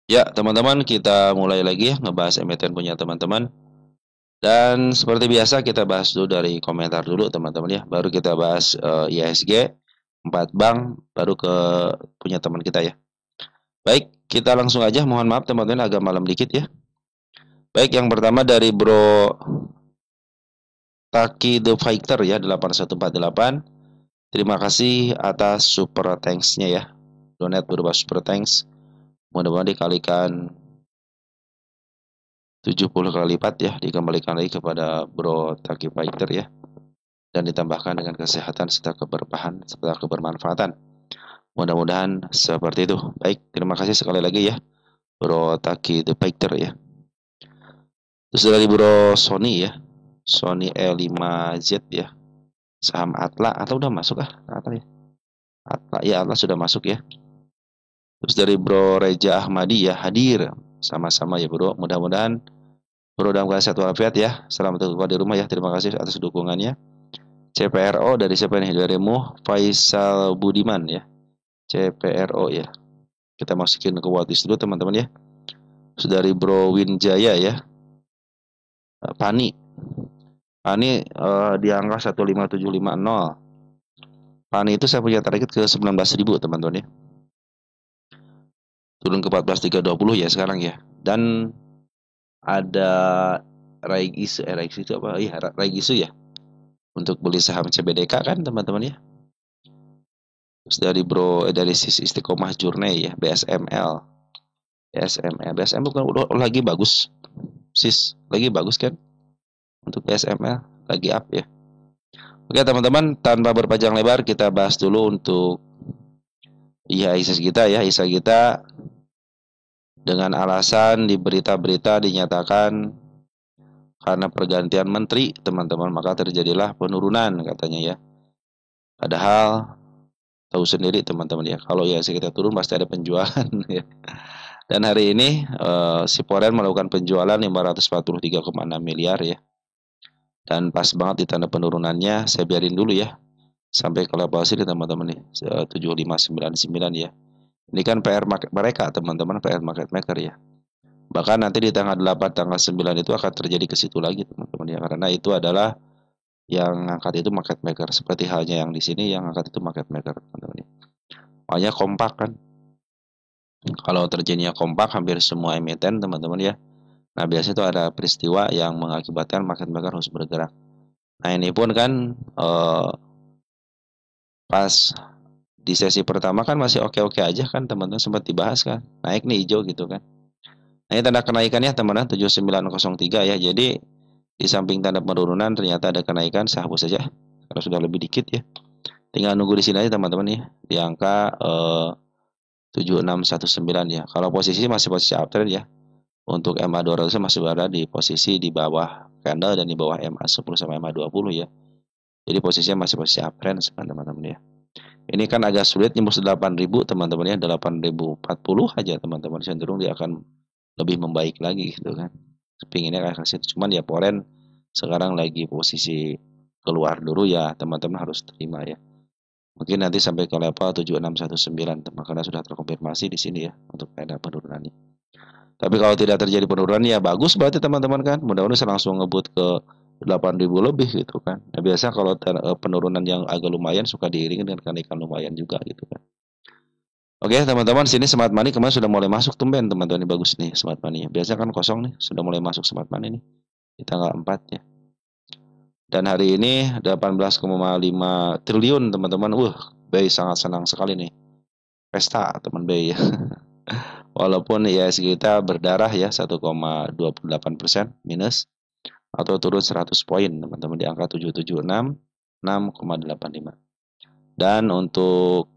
Ya, teman-teman, kita mulai lagi ya ngebahas emiten punya teman-teman. Dan seperti biasa kita bahas dulu dari komentar dulu teman-teman ya. Baru kita bahas IHSG, 4 bank, baru ke punya teman kita ya. Baik, kita langsung aja. Mohon maaf teman-teman agak malam dikit ya. Baik, yang pertama dari Bro Taki The Fighter ya 8148. Terima kasih atas super thanks-nya ya. Donate berupa super thanks. Mudah-mudahan dikalikan 70 kali lipat ya, dikembalikan lagi kepada Bro Taki Fighter ya, dan ditambahkan dengan kesehatan serta keberkahan serta kebermanfaatan. Mudah-mudahan seperti itu. Baik, terima kasih sekali lagi ya Bro Taki The Fighter ya. Terus dari Bro Sony ya, Sony E5Z ya, saham Atla atau udah masuk Atla ya. Atla ya, Atla sudah masuk ya. Terus dari Bro Reja Ahmadi ya, hadir sama-sama ya Bro. Mudah-mudahan Bro dalam keadaan sehat walafiat ya. Selamat keluar di rumah ya. Terima kasih atas dukungannya. CPRO dari siapa nih? Dari Faisal Budiman ya. CPRO ya. Kita masukin ke watchlist dulu teman-teman ya. Terus dari Bro Winjaya ya. Pani. Pani di angka 15750. Pani itu saya punya target ke 19.000 teman-teman ya. Turun ke 14.320 ya sekarang ya. Dan ada Raigisu itu apa? Iya, Raigisu ya. Untuk beli saham CBDK kan teman-teman ya. Terus dari dari Sis Istiqomah Journey ya, BSML. BSM bukan udah lagi bagus. Sis, lagi bagus kan untuk BSML, lagi up ya. Oke teman-teman, tanpa berpanjang lebar kita bahas dulu untuk IHSG kita ya. IHSG kita dengan alasan di berita-berita dinyatakan karena pergantian menteri, teman-teman, maka terjadilah penurunan katanya ya. Padahal tahu sendiri teman-teman ya, kalau IHSG kita turun pasti ada penjualan ya. Dan hari ini si Poren melakukan penjualan 543,6 miliar ya. Dan pas banget di tanda penurunannya, saya biarin dulu ya. Sampai ke level sini teman-teman nih, 7599 ya. Ini kan PR market mereka teman-teman, PR market maker ya. Bahkan nanti di tanggal 8, tanggal 9 itu akan terjadi ke situ lagi teman-teman ya. Karena itu adalah yang angkat itu market maker. Seperti halnya yang di sini yang angkat itu market maker teman-teman ya. Makanya kompak kan. Kalau terjadinya kompak hampir semua emiten teman-teman ya. Nah, biasanya itu ada peristiwa yang mengakibatkan market maker harus bergerak. Nah, ini pun kan pas di sesi pertama kan masih oke-oke aja kan teman-teman, sempat dibahas kan. Naik nih hijau gitu kan. Nah, ini tanda kenaikannya teman-teman 7903 ya. Jadi di samping tanda penurunan ternyata ada kenaikan, saya hapus saja karena sudah lebih dikit ya. Tinggal nunggu di sini aja teman-teman ya. Di angka 7619 ya. Kalau posisi masih posisi uptrend ya. Untuk MA200 masih berada di posisi di bawah candle dan di bawah MA10 sama MA20 ya. Jadi posisinya masih posisi uptrend teman-teman ya. Ini kan agak sulit nyembus 8.000 teman-teman ya, 8.040 aja teman-teman, cenderung dia akan lebih membaik lagi gitu kan. Pinginnya kayak situ, cuman ya Poren sekarang lagi posisi keluar dulu ya, teman-teman harus terima ya. Mungkin nanti sampai ke level 7619 karena sudah terkonfirmasi di sini ya untuk ada penurunannya. Tapi kalau tidak terjadi penurunan ya bagus berarti teman-teman kan. Mudah-mudahan bisa langsung ngebut ke 8.000 lebih gitu kan. Nah, biasa kalau penurunan yang agak lumayan suka diiringi dengan kenaikan lumayan juga gitu kan. Oke teman-teman, sini smart money kemarin sudah mulai masuk tumben teman-teman, ini bagus nih smart money. Biasanya kan kosong nih, sudah mulai masuk smart money nih di tanggal 4 ya. Dan hari ini 18,5 triliun teman-teman. Bay sangat senang sekali nih. Pesta teman Bay ya. Walaupun IHSG kita berdarah ya 1,28% minus atau turun 100 poin teman-teman di angka 776 6,85. Dan untuk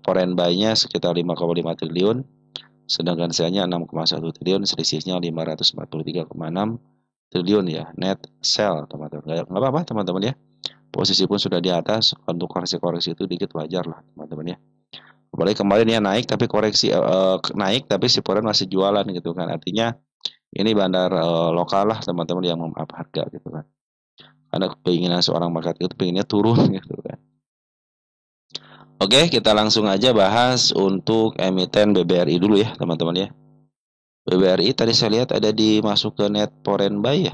foreign buy-nya sekitar 5,5 triliun, sedangkan sell-nya 6,1 triliun, selisihnya 543,6 triliun ya. Net sell teman-teman. Nggak apa-apa teman-teman ya. Posisi pun sudah di atas, untuk koreksi-koreksi itu dikit wajar lah teman-teman ya. Apalagi kemarin ya naik tapi koreksi naik tapi si foreign masih jualan gitu kan. Artinya ini bandar lokal lah teman-teman yang mem-up harga gitu kan. Karena keinginan seorang market itu pengennya turun gitu kan. Oke, kita langsung aja bahas untuk emiten BBRI dulu ya teman-teman ya. BBRI tadi saya lihat ada masuk ke net foreign buy ya.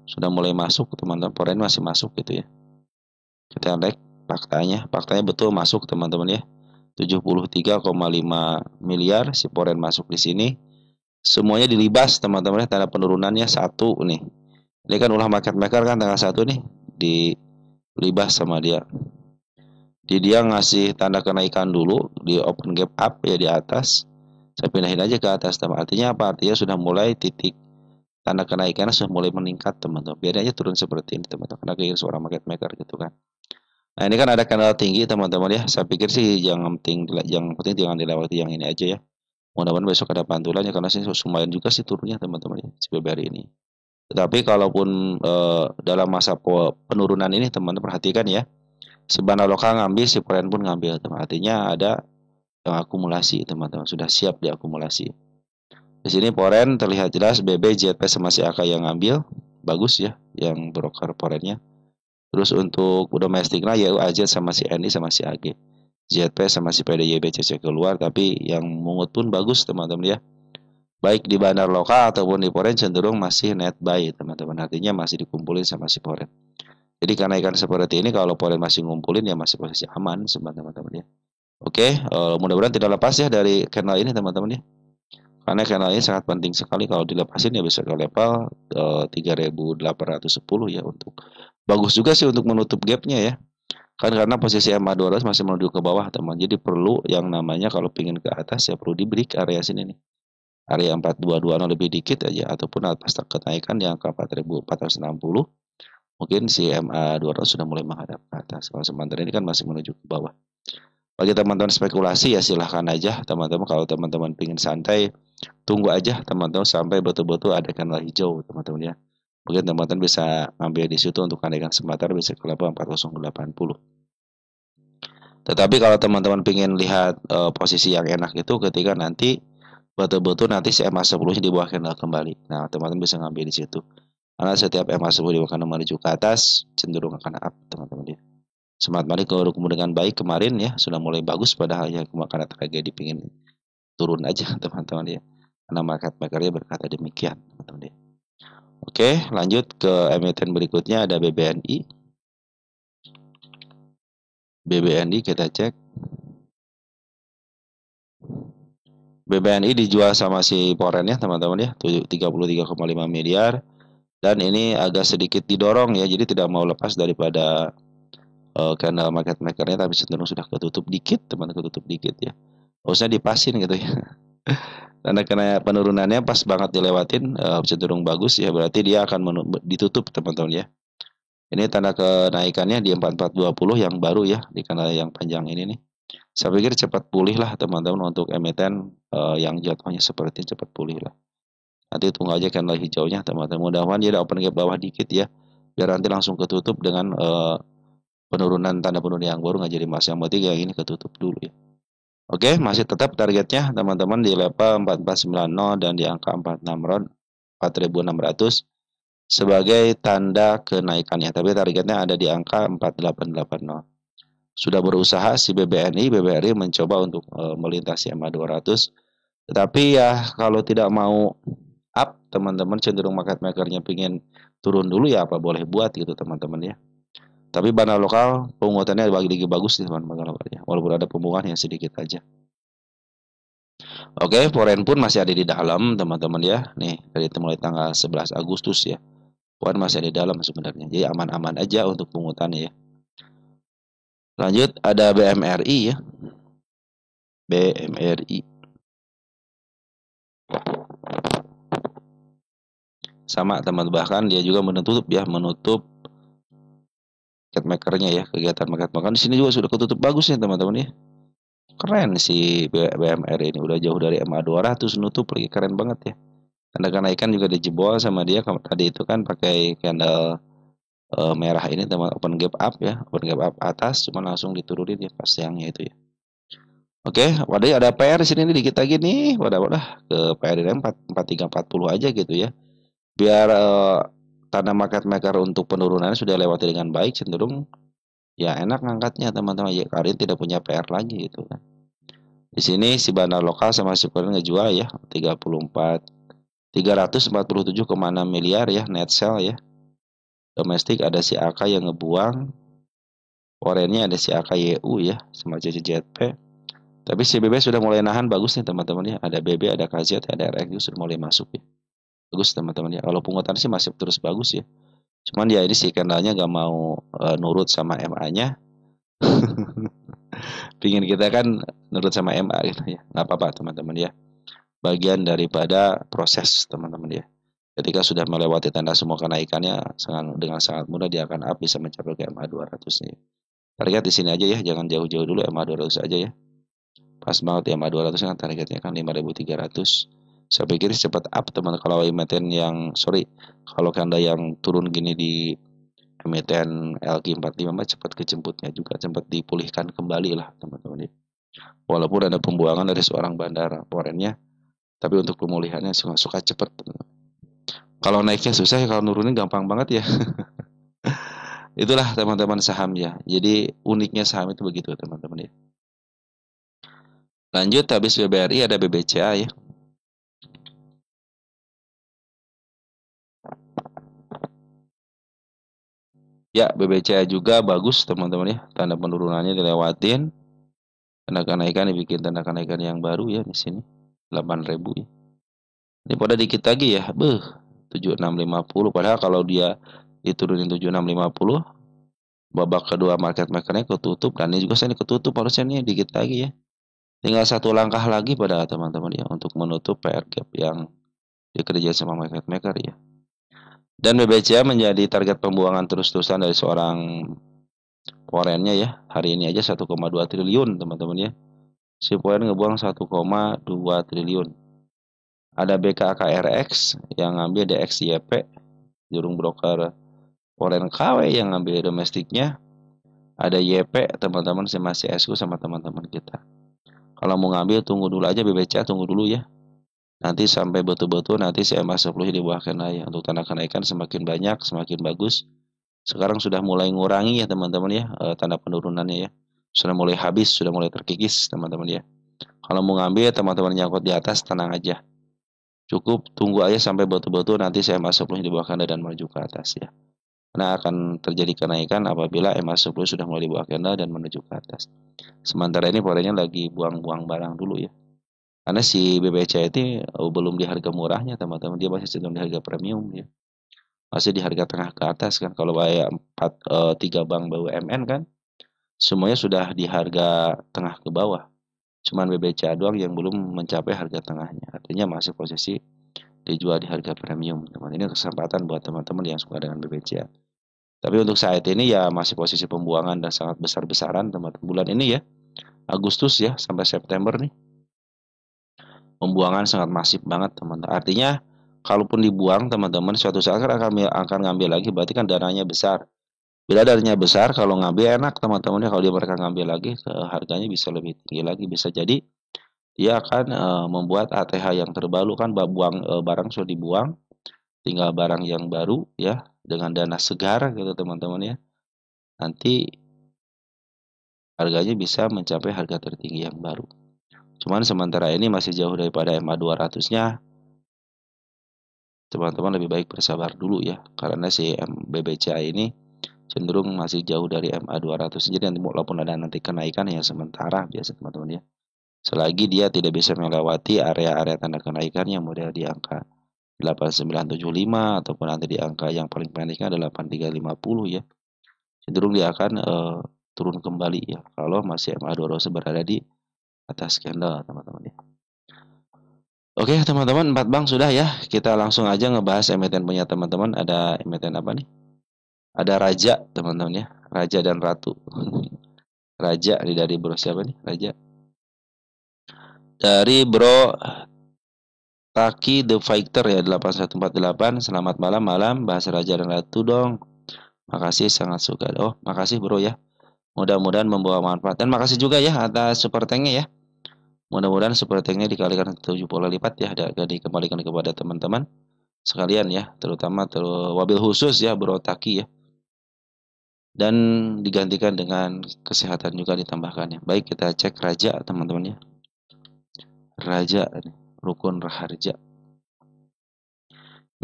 Sudah mulai masuk teman-teman, foreign masih masuk gitu ya. Kita lihat faktanya betul masuk teman-teman ya. 73,5 miliar si foreign masuk di sini. Semuanya dilibas teman-teman ya, tanda penurunannya 1 nih. Ini kan ulah market maker kan tanggal 1 nih dilibas sama dia. Dia ngasih tanda kenaikan dulu di open gap up ya di atas. Saya pindahin aja ke atas teman. Artinya apa? Artinya sudah mulai titik tanda kenaikannya sudah mulai meningkat teman-teman. Biarnya aja turun seperti ini teman-teman. Karena kayak seorang market maker gitu kan. Nah ini kan ada candle tinggi teman-teman ya. Saya pikir sih yang penting jangan dilewati yang ini aja ya. Mudah-mudahan besok ada pantulannya karena sih lumayan juga sih turunnya teman-teman ya si BBRI ini. Tetapi kalaupun dalam masa penurunan ini teman-teman perhatikan ya. Si Bana Lokal ngambil, si Foreign pun ngambil teman. Artinya ada yang akumulasi teman-teman. Sudah siap diakumulasi. Di sini Foreign terlihat jelas BB, JP sama si AK yang ngambil. Bagus ya yang broker Foreignnya. Terus untuk domestiknya ya AZ sama si NI sama si AG. ZP sama si PDYB CC keluar, tapi yang mungut pun bagus teman-teman ya. Baik di bandar lokal ataupun di foreign cenderung masih net buy teman-teman. Artinya masih dikumpulin sama si foreign. Jadi kenaikan seperti ini kalau foreign masih ngumpulin ya masih posisi aman teman-teman ya. Oke, mudah-mudahan tidak lepas ya dari channel ini teman-teman ya. Karena channel ini sangat penting sekali kalau dilepasin ya bisa ke level 3810 ya untuk bagus juga sih untuk menutup gapnya ya. Kan karena posisi MA200 masih menuju ke bawah teman. Jadi perlu yang namanya kalau pingin ke atas ya perlu di break area sini nih. Area 4220 lebih dikit aja ataupun atas kenaikan yang ke 4460 mungkin si MA200 sudah mulai menghadap ke atas. Kalau sementara ini kan masih menuju ke bawah. Bagi teman-teman spekulasi ya silahkan aja teman-teman. Kalau teman-teman pingin santai tunggu aja teman-teman sampai betul-betul ada candle hijau teman-teman ya. Mungkin teman-teman bisa ambil di situ untuk kenaikan sementara bisa ke level 4080. Tetapi kalau teman-teman pingin lihat posisi yang enak itu ketika nanti betul-betul nanti si MA10 di bawah candle kembali. Nah, teman-teman bisa ngambil di situ. Karena setiap MA10 di bawah menuju ke atas cenderung akan up teman-teman ya. Smart Money ketemu dengan baik kemarin ya sudah mulai bagus padahal ya karena tragedi pingin turun aja teman-teman ya. Karena market makernya berkata demikian teman-teman ya. Oke, lanjut ke emiten berikutnya ada BBNI. BBNI kita cek. BBNI dijual sama si Foreign ya teman-teman ya 33,5 miliar dan ini agak sedikit didorong ya jadi tidak mau lepas daripada candle market makernya tapi cenderung sudah ketutup dikit teman-teman ketutup dikit ya harusnya dipasin gitu ya karena penurunannya pas banget dilewatin cenderung bagus ya berarti dia akan ditutup teman-teman ya ini tanda kenaikannya di 4420 yang baru ya di kanal yang panjang ini nih saya pikir cepat pulih lah teman-teman untuk emiten yang jatuhnya seperti cepat pulih lah nanti tunggu aja candle hijaunya teman-teman mudah-mudahan dia ada open gap bawah dikit ya biar nanti langsung ketutup dengan penurunan tanda penurunan yang baru nggak jadi mas yang penting yang ini ketutup dulu ya oke masih tetap targetnya teman-teman di level 4490 dan di angka 4600 sebagai tanda kenaikannya tapi targetnya ada di angka 4880 sudah berusaha si BBRI mencoba untuk melintasi MA200 tetapi ya kalau tidak mau up teman-teman cenderung market makernya pingin turun dulu ya apa boleh buat gitu teman-teman ya tapi bandar lokal penguatannya lagi bagus sih teman-teman ya. Walaupun ada pembuangan yang sedikit aja. Oke, foreign pun masih ada di dalam teman-teman ya. Nih dari mulai tanggal 11 Agustus ya. Foreign masih ada di dalam sebenarnya. Jadi aman-aman aja untuk pungutannya ya. Lanjut ada BMRI ya. BMRI. Sama teman bahkan dia juga menutup market makernya ya kegiatan market maker di sini juga sudah ketutup bagus ya teman-teman ya keren si BMR ini udah jauh dari MA200 nutup lagi keren banget ya tanda kenaikan juga dijebol sama dia tadi itu kan pakai candle merah ini teman open gap up ya open gap up atas cuma langsung diturunin ya pas siangnya itu ya oke wadah ada PR di sini nih dikit lagi nih wadah ke PR ini 4340 aja gitu ya biar tanda market maker untuk penurunannya sudah lewati dengan baik cenderung ya enak ngangkatnya teman-teman ya kalian tidak punya PR lagi gitu kan Di sini si bandar lokal sama si kurir ngejual ya 347,6 miliar ya net sale ya. Domestik ada si AK yang ngebuang, foreignnya ada si AKYU ya sama CCZP. Tapi si BB sudah mulai nahan, bagus nih teman-teman ya. Ada BB, ada KZ, ada RX sudah mulai masuk ya. Bagus teman-teman ya. Kalau pungutan sih masih terus bagus ya. Cuman dia ini si kendalanya gak mau nurut sama MA-nya. Pingin kita kan nurut sama MA gitu ya. Nggak apa-apa teman-teman ya. Bagian daripada proses teman-teman ya. Ketika sudah melewati tanda semua kenaikannya dengan sangat mudah dia akan up bisa mencapai ke MA 200 nih. Target di sini aja ya, jangan jauh-jauh dulu, MA 200 aja ya. Pas banget ya, MA 200 kan targetnya kan 5.300. Saya pikir cepat up teman. Kalau emiten yang kalau kanda yang turun gini di emiten LQ45 cepat kejemputnya juga, cepat dipulihkan kembali lah teman-teman ya. Walaupun ada pembuangan dari seorang bandara foreignnya, tapi untuk pemulihannya suka cepat. Kalau naiknya susah ya, kalau nurunin gampang banget ya. Itulah teman-teman saham ya. Jadi uniknya saham itu begitu teman-teman ya. Lanjut, habis BBRI ada BBCA ya. Ya, BBCA juga bagus teman-teman ya. Tanda penurunannya dilewatin. Tanda kenaikan dibikin tanda kenaikan yang baru ya di sini. 8.000 ya. Ini pada dikit lagi ya. 7650. Padahal kalau dia diturunin 7650, babak kedua market makernya ketutup, dan ini juga saya ketutup harusnya nih dikit lagi ya. Tinggal satu langkah lagi pada teman-teman ya untuk menutup PR gap yang dikerjain sama market maker ya. Dan BBCA menjadi target pembuangan terus-terusan dari seorang foreignnya ya. Hari ini aja 1,2 triliun teman-teman ya. Si foreign ngebuang 1,2 triliun. Ada BKKRX yang ngambil DXYP, jurung broker foreign KW yang ngambil domestiknya. Ada YP teman-teman, masih SQ sama teman-teman kita. Kalau mau ngambil tunggu dulu aja, BBCA tunggu dulu ya. Nanti sampai betul-betul nanti si MA10 di bawah ya. Untuk tanda kenaikan semakin banyak, semakin bagus. Sekarang sudah mulai ngurangi ya teman-teman ya, tanda penurunannya ya. Sudah mulai habis, sudah mulai terkikis teman-teman ya. Kalau mau ngambil teman-teman nyangkut di atas, tenang aja. Cukup tunggu aja sampai betul-betul nanti si MA10 di bawah dan menuju ke atas ya. Karena akan terjadi kenaikan apabila MA10 sudah mulai di bawah dan menuju ke atas. Sementara ini polanya lagi buang-buang barang dulu ya. Karena si BBCA itu belum di harga murahnya teman-teman, dia masih sedang di harga premium ya. Masih di harga tengah ke atas kan. Kalau kayak 3 bank BUMN kan semuanya sudah di harga tengah ke bawah. Cuman BBCA doang yang belum mencapai harga tengahnya. Artinya masih posisi dijual di harga premium. Teman, ini kesempatan buat teman-teman yang suka dengan BBCA. Tapi untuk saat ini ya masih posisi pembuangan dan sangat besar-besaran teman-teman. Bulan ini ya, Agustus ya sampai September nih. Pembuangan sangat masif banget teman-teman. Artinya kalaupun dibuang teman-teman suatu saat akan ngambil lagi, berarti kan dananya besar. Bila dananya besar, kalau ngambil enak teman-teman ya. Kalau dia mereka ngambil lagi, harganya bisa lebih tinggi lagi. Bisa jadi dia akan membuat ATH yang terbaru kan, barang sudah dibuang, tinggal barang yang baru ya dengan dana segar gitu teman-teman ya. Nanti harganya bisa mencapai harga tertinggi yang baru. Cuman sementara ini masih jauh daripada MA 200-nya. Teman-teman lebih baik bersabar dulu ya, karena si BBCA ini cenderung masih jauh dari MA 200. Jadi walaupun ada nanti kenaikan yang sementara biasa teman-teman ya. Selagi dia tidak bisa melewati area-area tanda kenaikan yang model di angka 8975 ataupun nanti di angka yang paling pendeknya adalah 8350 ya. Cenderung dia akan turun kembali ya kalau masih MA 200 berada di atas candle teman-teman ya. Oke teman-teman, 4 bank sudah ya. Kita langsung aja ngebahas emiten punya teman-teman. Ada emiten apa nih? Ada Raja teman-teman ya. Raja dan Ratu. Raja dari bro siapa nih? Raja dari bro Taki The Fighter ya 8148. Selamat malam bahas Raja dan Ratu dong. Makasih, sangat suka. Oh makasih bro ya. Mudah-mudahan membawa manfaat. Dan makasih juga ya atas super tanknya ya. Mudah-mudahan super tanknya dikalikan 7 pola lipat ya. Dan dikembalikan kepada teman-teman sekalian ya. Terutama wabil khusus ya bro Taki ya. Dan digantikan dengan kesehatan juga ditambahkan ya. Baik, kita cek Raja teman-teman ya. Raja, rukun Raharja.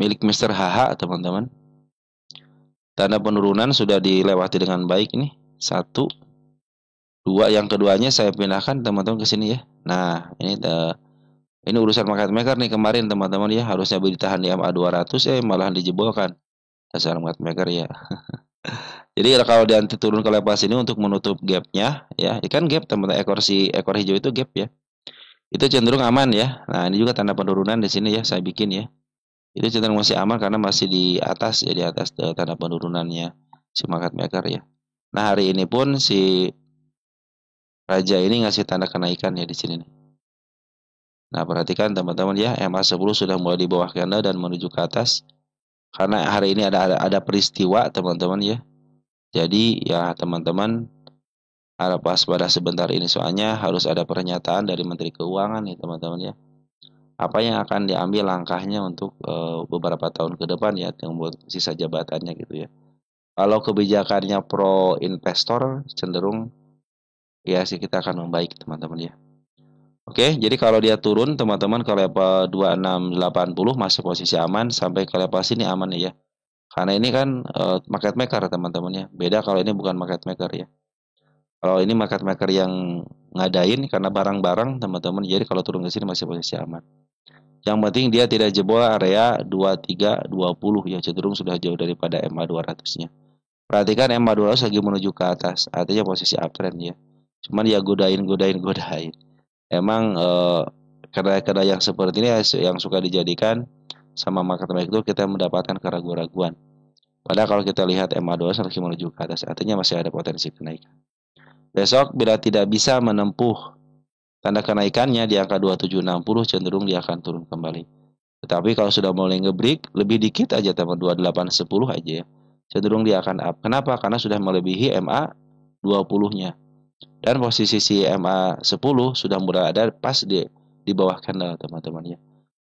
Milik Mr. HH, teman-teman. Tanda penurunan sudah dilewati dengan baik nih. 1, 2, yang keduanya saya pindahkan teman-teman ke sini ya. Nah, ini urusan market maker nih kemarin teman-teman ya. Harusnya ditahan di MA 200 malahan dijebolkan. Dasar market maker ya. Jadi kalau dia nanti turun ke level sini untuk menutup gapnya ya. Ikan gap teman-teman, ekor hijau itu gap ya. Itu cenderung aman ya. Nah, ini juga tanda penurunan di sini ya saya bikin ya. Itu cenderung masih aman karena masih di atas ya, di atas tanda penurunannya si market maker ya. Nah, hari ini pun si Raja ini ngasih tanda kenaikan ya di sini nih. Nah, perhatikan teman-teman ya, MA10 sudah mulai di bawah candle dan menuju ke atas. Karena hari ini ada peristiwa teman-teman ya. Jadi ya teman-teman harap waspada sebentar ini soalnya harus ada pernyataan dari Menteri Keuangan nih teman-teman ya. Apa yang akan diambil langkahnya untuk beberapa tahun ke depan ya, yang buat sisa jabatannya gitu ya. Kalau kebijakannya pro investor cenderung ya sih kita akan membaik teman-teman ya. Oke, jadi kalau dia turun teman-teman ke level 2680 masih posisi aman, sampai ke level sini aman ya. Karena ini kan market maker teman-teman ya. Beda kalau ini bukan market maker ya. Kalau ini market maker yang ngadain karena barang-barang teman-teman, jadi kalau turun ke sini masih posisi aman. Yang penting dia tidak jebol area 2320 ya, cenderung sudah jauh daripada MA 200-nya. Perhatikan MA 200 lagi menuju ke atas, artinya posisi uptrend ya. Cuman ya godain. Emang kedai-kedai yang seperti ini yang suka dijadikan sama market maker itu kita mendapatkan keraguan-raguan. Padahal kalau kita lihat MA 200 lagi menuju ke atas, artinya masih ada potensi kenaikan. Besok bila tidak bisa menempuh tanda kenaikannya di angka 2760, cenderung dia akan turun kembali. Tetapi kalau sudah mulai ngebreak lebih dikit aja teman 2810 aja ya. Cenderung dia akan up. Kenapa? Karena sudah melebihi MA 20-nya. Dan posisi si MA 10 sudah mulai ada pas di bawah candle teman-teman ya.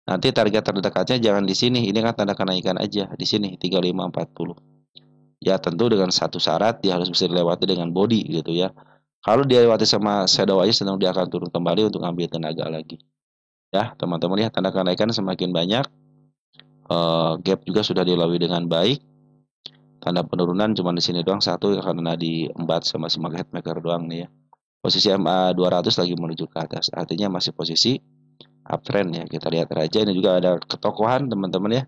Nanti target terdekatnya jangan di sini. Ini kan tanda kenaikan aja di sini 3540. Ya tentu dengan satu syarat dia harus bisa dilewati dengan body gitu ya. Kalau dia lewati sama shadow aja cenderung dia akan turun kembali untuk ambil tenaga lagi. Ya, teman-teman ya, tanda kenaikan semakin banyak. Gap juga sudah dilalui dengan baik. Tanda penurunan cuma di sini doang satu karena diembat sama si market maker doang nih ya. Posisi MA 200 lagi menuju ke atas. Artinya masih posisi uptrend ya. Kita lihat aja ini juga ada ketokohan teman-teman ya.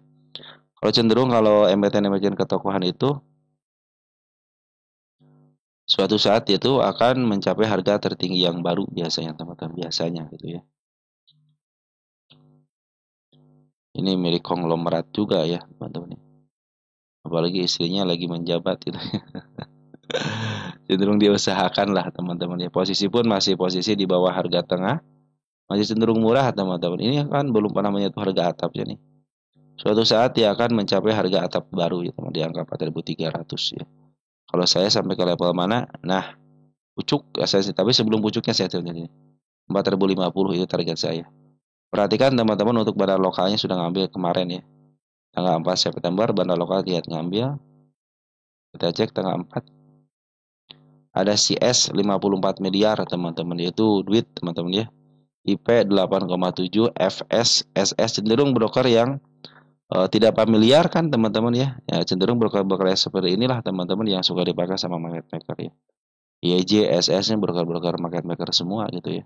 Kalau cenderung kalau emiten ketokohan itu suatu saat itu akan mencapai harga tertinggi yang baru biasanya teman-teman, biasanya gitu ya. Ini milik konglomerat juga ya teman-teman. Apalagi istrinya lagi menjabat gitu. Cenderung diusahakan lah teman-teman ya. Posisi pun masih posisi di bawah harga tengah. Masih cenderung murah teman-teman. Ini kan belum pernah menyentuh harga atapnya nih. Suatu saat dia akan mencapai harga atap baru ya teman, di angka 4.300 ya. Kalau saya sampai ke level mana? Nah, pucuk saya tapi sebelum pucuknya saya lihat ini. 4.050 itu target saya. Perhatikan teman-teman untuk bandar lokalnya sudah ngambil kemarin ya. Tanggal 4 September bandar lokal lihat ngambil. Kita cek tanggal 4. Ada CS 54 miliar teman-teman, yaitu duit teman-teman ya. IP 8,7, FS, SS cenderung broker yang tidak familiar kan teman-teman ya. Ya cenderung broker-broker seperti inilah teman-teman yang suka dipakai sama market maker ya. IEJ, SS nya broker-broker market maker semua gitu ya.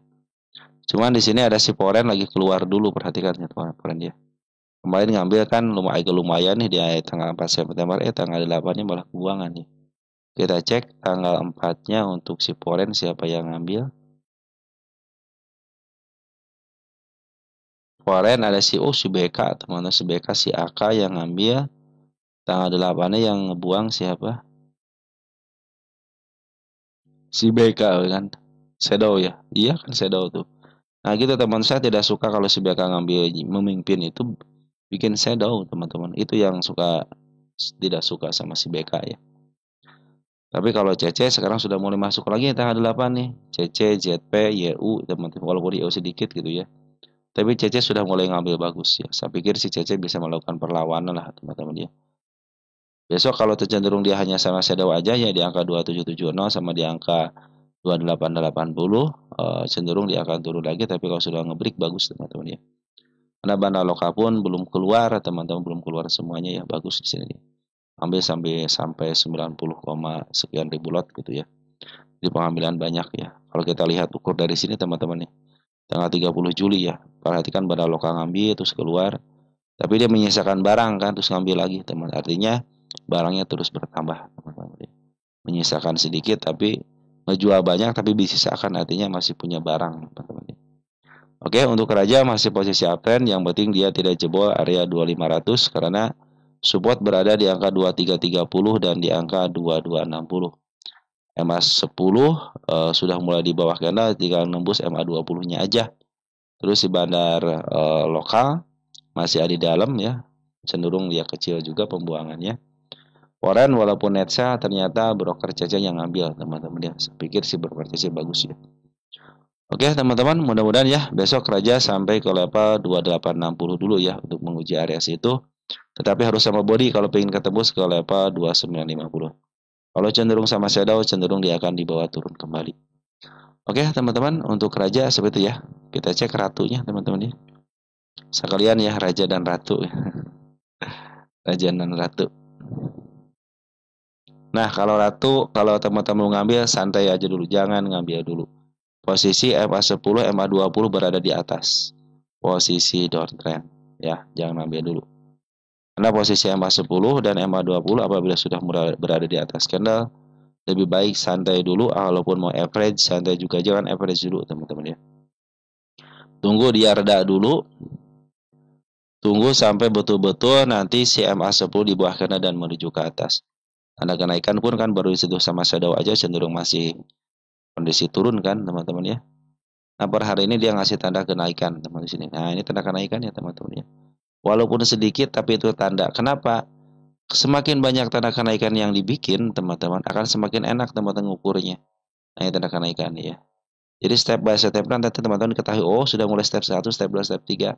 Cuman di sini ada si Foren lagi keluar dulu, perhatikan ya Foren dia. Kemarin ngambil kan lumayan nih di tanggal 4 September, tanggal 8-nya malah kebuangan nih. Kita cek tanggal 4-nya untuk si Foren siapa yang ngambil. Foren ada si BK, teman-teman, si BK si AK yang ngambil. Tanggal 8-nya yang ngebuang siapa? Si BK kan. Shadow ya. Iya kan Shadow tuh. Nah gitu teman, saya tidak suka kalau si BK ngambil memimpin itu bikin shadow teman-teman. Itu yang tidak suka sama si BK ya. Tapi kalau CC sekarang sudah mulai masuk lagi tanggal 8 nih. CC, ZP, YU teman-teman, walaupun YU sedikit gitu ya. Tapi CC sudah mulai ngambil bagus ya. Saya pikir si CC bisa melakukan perlawanan lah teman-teman ya. Besok kalau tercenderung dia hanya sama shadow aja ya di angka 2770 sama di angka 2880 cenderung dia akan turun lagi, tapi kalau sudah ngebreak bagus teman-teman ya. Karena bandar lokal pun belum keluar, teman-teman belum keluar semuanya ya, bagus di sini. Ambil sampai 90, sekian ribu lot gitu ya. Di pengambilan banyak ya. Kalau kita lihat ukur dari sini teman-teman nih, tanggal 30 Juli ya. Perhatikan bandar lokal ngambil terus keluar, tapi dia menyisakan barang kan terus ngambil lagi teman. Artinya barangnya terus bertambah teman-teman. Menyisakan sedikit tapi ngejual banyak tapi disisakan, artinya masih punya barang teman-teman. Oke, untuk Raja masih posisi uptrend, yang penting dia tidak jebol area 2500 karena support berada di angka 2330 dan di angka 2260. MA10 sudah mulai di bawah candle, tinggal nembus MA20-nya aja. Terus di bandar lokal masih ada di dalam ya, cenderung dia kecil juga pembuangannya. Foreign walaupun netsa ternyata broker Caca yang ngambil teman-teman ya. Saya pikir sih berpartisipasi bagus ya. Oke teman-teman, mudah-mudahan ya besok Raja sampai ke level 2860 dulu ya untuk menguji area situ. Tetapi harus sama body kalau ingin ketemu ke level 2950. Kalau cenderung sama shadow, cenderung dia akan dibawa turun kembali. Oke teman-teman, untuk Raja seperti itu ya. Kita cek ratunya teman-teman ya. Sekalian ya Raja dan Ratu. Raja dan Ratu. Nah, kalau Ratu, kalau teman-teman mau ngambil, santai aja dulu. Jangan ngambil dulu. Posisi MA10, MA20 berada di atas. Posisi downtrend. Ya, jangan ngambil dulu. Karena posisi MA10 dan MA20 apabila sudah berada di atas candle, lebih baik santai dulu. Walaupun mau average, santai juga. Jangan average dulu, teman-teman ya. Tunggu dia reda dulu. Tunggu sampai betul-betul nanti si MA10 di bawah candle dan menuju ke atas. Tanda kenaikan pun kan baru disentuh sama shadow aja, cenderung masih kondisi turun kan teman-teman ya. Nah per hari ini dia ngasih tanda kenaikan teman di sini. Nah ini tanda kenaikan ya teman-teman ya. Walaupun sedikit tapi itu tanda. Kenapa? Semakin banyak tanda kenaikan yang dibikin teman-teman akan semakin enak teman-teman ngukurnya. Nah ini tanda kenaikan ya. Jadi step by step nanti teman-teman ketahui, oh sudah mulai step 1, step 2, step 3.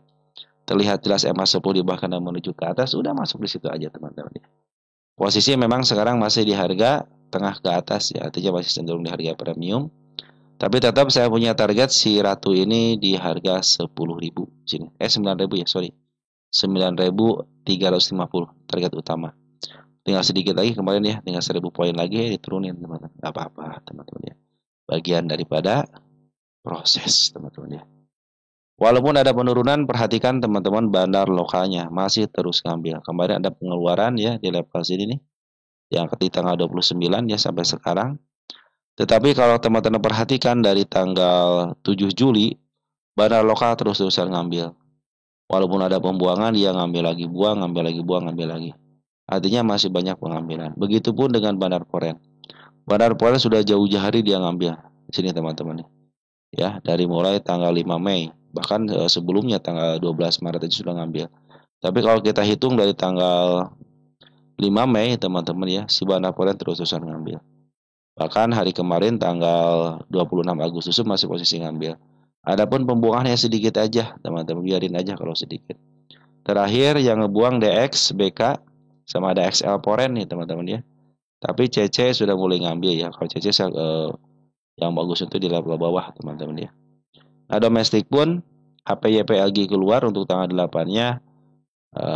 Terlihat jelas MA10 bahkan menuju ke atas, udah masuk di situ aja teman-teman ya. Posisi memang sekarang masih di harga tengah ke atas ya, artinya masih cenderung di harga premium. Tapi tetap saya punya target si Ratu ini di harga 10.000 sini. 9.000 ya, sorry. 9.350 target utama. Tinggal sedikit lagi kemarin ya, tinggal 1.000 poin lagi ya, diturunin teman-teman. Gak apa-apa teman-teman ya. Bagian daripada proses teman-teman ya. Walaupun ada penurunan, perhatikan teman-teman bandar lokalnya masih terus ngambil. Kemarin ada pengeluaran ya di level sini nih, yang di tanggal 29 ya sampai sekarang. Tetapi kalau teman-teman perhatikan dari tanggal 7 Juli, bandar lokal terus-terusan ngambil. Walaupun ada pembuangan, dia ngambil lagi, buang, ngambil lagi, buang, ngambil lagi. Artinya masih banyak pengambilan. Begitupun dengan bandar foreign. Bandar foreign sudah jauh-jauh hari dia ngambil. Di sini teman-teman. Ya, dari mulai tanggal 5 Mei. Bahkan sebelumnya tanggal 12 Maret itu sudah ngambil. Tapi kalau kita hitung dari tanggal 5 Mei teman-teman ya, si bandar foreign terus-terusan ngambil. Bahkan hari kemarin tanggal 26 Agustus masih posisi ngambil. Adapun pembuangannya sedikit aja, teman-teman, biarin aja kalau sedikit. Terakhir yang ngebuang DX, BK, sama ada XL Foreign nih teman-teman ya. Tapi CC sudah mulai ngambil ya. Kalau CC yang bagus itu di level bawah teman-teman ya. Nah domestik pun HPYPLG keluar untuk tanggal 8-nya.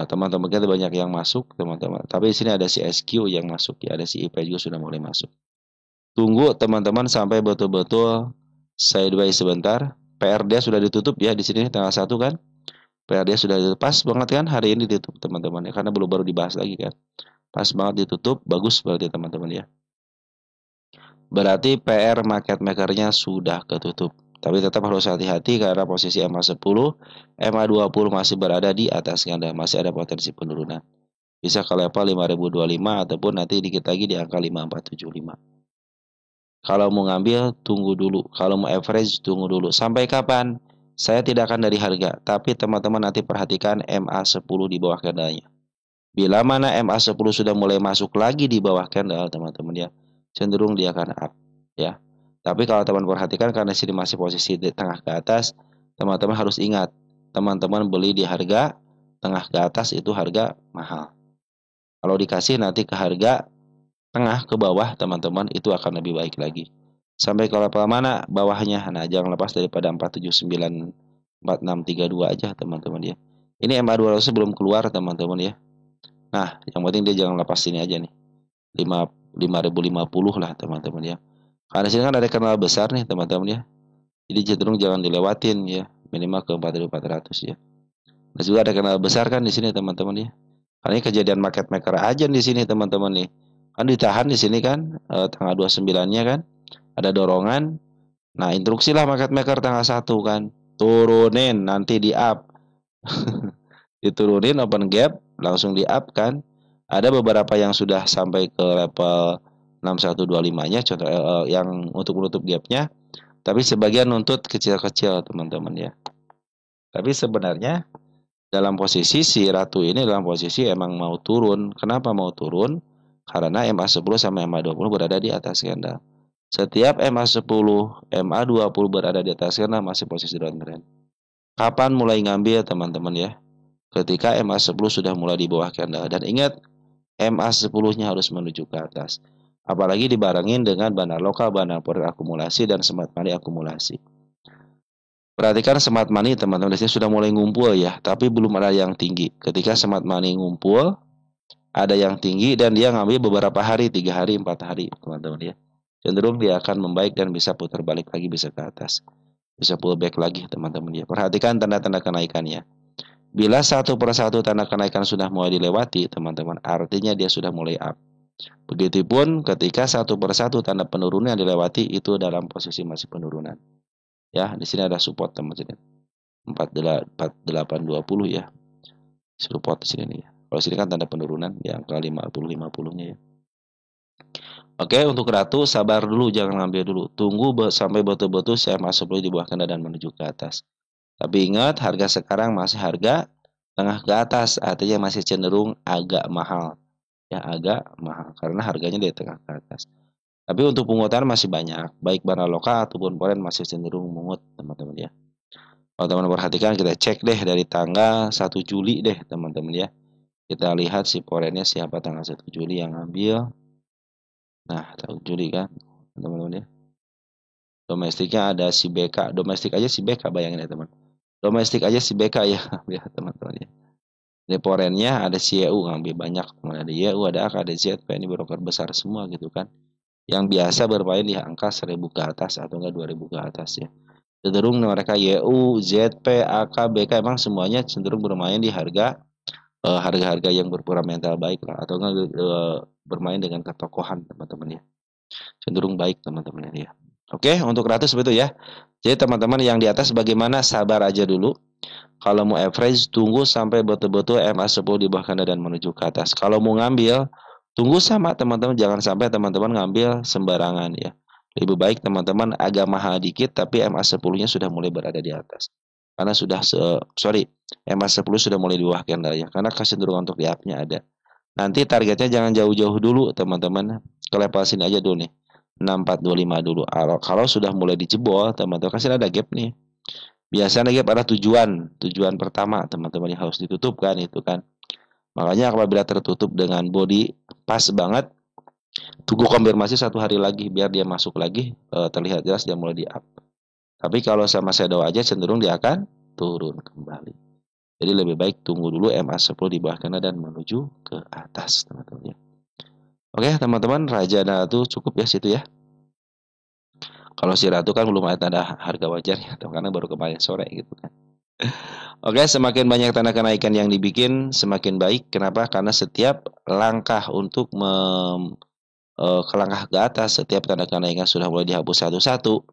Teman-teman kita banyak yang masuk teman-teman. Tapi di sini ada si SQ yang masuk ya. Ada si IP juga sudah mulai masuk. Tunggu teman-teman sampai betul-betul sideways sebentar. PRD sudah ditutup ya di sini tanggal 1 kan. PRD sudah ditutup. Pas banget kan hari ini ditutup teman-teman ya. Karena belum baru dibahas lagi kan. Pas banget ditutup. Bagus berarti teman-teman ya. Berarti PR market makernya sudah ketutup. Tapi tetap harus hati-hati karena posisi MA10, MA20 masih berada di atas Anda. Masih ada potensi penurunan. Bisa ke level 5025 ataupun nanti dikit lagi di angka 5475. Kalau mau ngambil, tunggu dulu. Kalau mau average, tunggu dulu. Sampai kapan? Saya tidak akan dari harga. Tapi teman-teman nanti perhatikan MA10 di bawah candlenya. Bila mana MA10 sudah mulai masuk lagi di bawah candle, teman-teman ya, cenderung dia akan up. Ya. Tapi kalau teman perhatikan, karena sini masih posisi di tengah ke atas, teman-teman harus ingat. Teman-teman beli di harga tengah ke atas itu harga mahal. Kalau dikasih nanti ke harga tengah ke bawah teman-teman itu akan lebih baik lagi. Sampai ke level mana bawahnya. Nah, jangan lepas daripada 479 4632 aja teman-teman ya. Ini MA 200 belum keluar teman-teman ya. Nah, yang penting dia jangan lepas sini aja nih. 5050 lah teman-teman ya. Karena sini kan ada kanal besar nih teman-teman ya. Jadi cenderung jangan dilewatin ya. Minimal ke 4400 ya. Nah, juga ada kanal besar kan di sini teman-teman ya. Karena ini kejadian market maker aja di sini teman-teman nih. Kan ditahan di sini kan tanggal 29-nya kan. Ada dorongan. Nah, instruksi lah market maker tanggal 1 kan. Turunin nanti di up. Diturunin open gap langsung di up kan. Ada beberapa yang sudah sampai ke level 6125-nya contoh yang untuk menutup gapnya. Tapi sebagian nuntut kecil-kecil teman-teman ya. Tapi sebenarnya dalam posisi si Ratu ini dalam posisi emang mau turun. Kenapa mau turun? Karena MA10 sama MA20 berada di atas candle. Setiap MA10, MA20 berada di atas candle masih posisi downtrend. Kapan mulai ngambil teman-teman ya? Ketika MA10 sudah mulai di bawah candle. Dan ingat, MA10-nya harus menuju ke atas. Apalagi dibarengin dengan bandar lokal, bandar forex akumulasi, dan smart money akumulasi. Perhatikan smart money teman-teman di sini sudah mulai ngumpul ya, tapi belum ada yang tinggi. Ketika smart money ngumpul, ada yang tinggi dan dia ngambil beberapa hari, 3 hari, 4 hari teman-teman ya. Cenderung dia akan membaik dan bisa putar balik lagi, bisa ke atas. Bisa pullback lagi teman-teman ya. Perhatikan tanda-tanda kenaikannya. Bila satu persatu tanda kenaikan sudah mulai dilewati, teman-teman, artinya dia sudah mulai up. Begitupun ketika satu persatu tanda penurunan yang dilewati, itu dalam posisi masih penurunan. Ya, di sini ada support teman-teman. 4820 ya. Support di sini nih. Kalau sini kan tanda penurunan di angka 50-50-nya ya. Oke, untuk Ratu sabar dulu, jangan ngambil dulu. Tunggu sampai betul-betul saya masuk di bawah kanda dan menuju ke atas. Tapi ingat, harga sekarang masih harga tengah ke atas, artinya masih cenderung agak mahal. Ya, agak mahal karena harganya di tengah ke atas. Tapi untuk pungutan masih banyak, baik barang lokal ataupun foreign masih cenderung mungut, teman-teman ya. Kalau teman-teman perhatikan, kita cek deh dari tanggal 1 Juli deh, teman-teman ya. Kita lihat si foreignnya siapa tanggal 1 Juli yang ngambil. Nah, 1 Juli kan, teman-teman ya. Domestiknya ada si BK, domestik aja si BK, bayangin ya teman. Domestik aja si BK ya, ya teman-teman ya. Di foreignnya ada si YU ngambil banyak, ada YU, ada AK, ada ZP, ini broker besar semua gitu kan. Yang biasa bermain di angka 1000 ke atas atau enggak 2000 ke atas ya. Cenderung mereka YU, ZP, AK, BK emang semuanya cenderung bermain di harga-harga yang berfundamental baik lah atau enggak bermain dengan ketokohan teman-teman ya. Cenderung baik teman-teman ya. Oke, untuk Ratu seperti itu ya. Jadi teman-teman yang di atas bagaimana, sabar aja dulu. Kalau mau average tunggu sampai betul-betul MA10 di bawah kanan dan menuju ke atas. Kalau mau ngambil tunggu sama teman-teman, jangan sampai teman-teman ngambil sembarangan ya. Lebih baik teman-teman agak mahal dikit tapi MA10-nya sudah mulai berada di atas. Karena sudah MA10 sudah mulai di bawah candle ya. Karena kecenderungan untuk di up-nya ada. Nanti targetnya jangan jauh-jauh dulu teman-teman. Ke level sini aja dulu nih. 6425 dulu. Kalau sudah mulai dijebol, teman-teman kasih ada gap nih. Biasanya gap ada tujuan pertama teman-teman yang harus ditutup kan itu kan. Makanya apabila tertutup dengan body pas banget, tunggu konfirmasi 1 hari lagi biar dia masuk lagi, terlihat jelas dia mulai di up. Tapi kalau sama shadow aja cenderung dia akan turun kembali. Jadi lebih baik tunggu dulu MA10 di bawah kanan dan menuju ke atas teman-teman ya. Oke teman-teman, Raja Ratu cukup ya situ ya. Kalau si Ratu kan belum ada tanda harga wajar ya, karena baru kemarin sore gitu kan. Oke, semakin banyak tanda kenaikan yang dibikin, semakin baik. Kenapa? Karena setiap langkah untuk ke langkah ke atas, setiap tanda kenaikan sudah mulai dihapus satu-satu,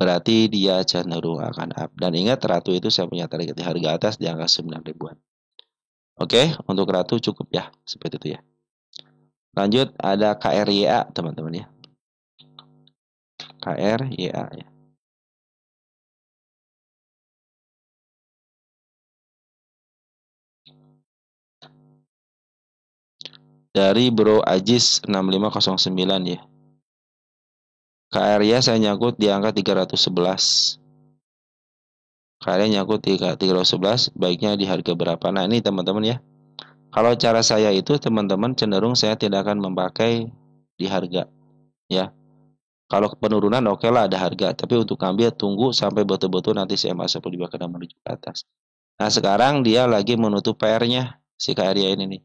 berarti dia cenderung akan up. Dan ingat, Ratu itu saya punya target di harga atas di angka 9 ribuan. Oke, untuk Ratu cukup ya, seperti itu ya. Lanjut, ada KRYA, teman-teman ya. KRYA ya. Dari Bro Ajis 6509 ya. KRYA saya nyangkut di angka 311. KRYA nyangkut di 311, baiknya di harga berapa? Nah, ini teman-teman ya. Kalau cara saya itu teman-teman cenderung saya tidak akan memakai di harga ya. Kalau penurunan oke lah ada harga, tapi untuk ngambil tunggu sampai betul-betul nanti si MA10 di bawah kena menuju ke atas. Nah, sekarang dia lagi menutup PR-nya si KRY ini nih.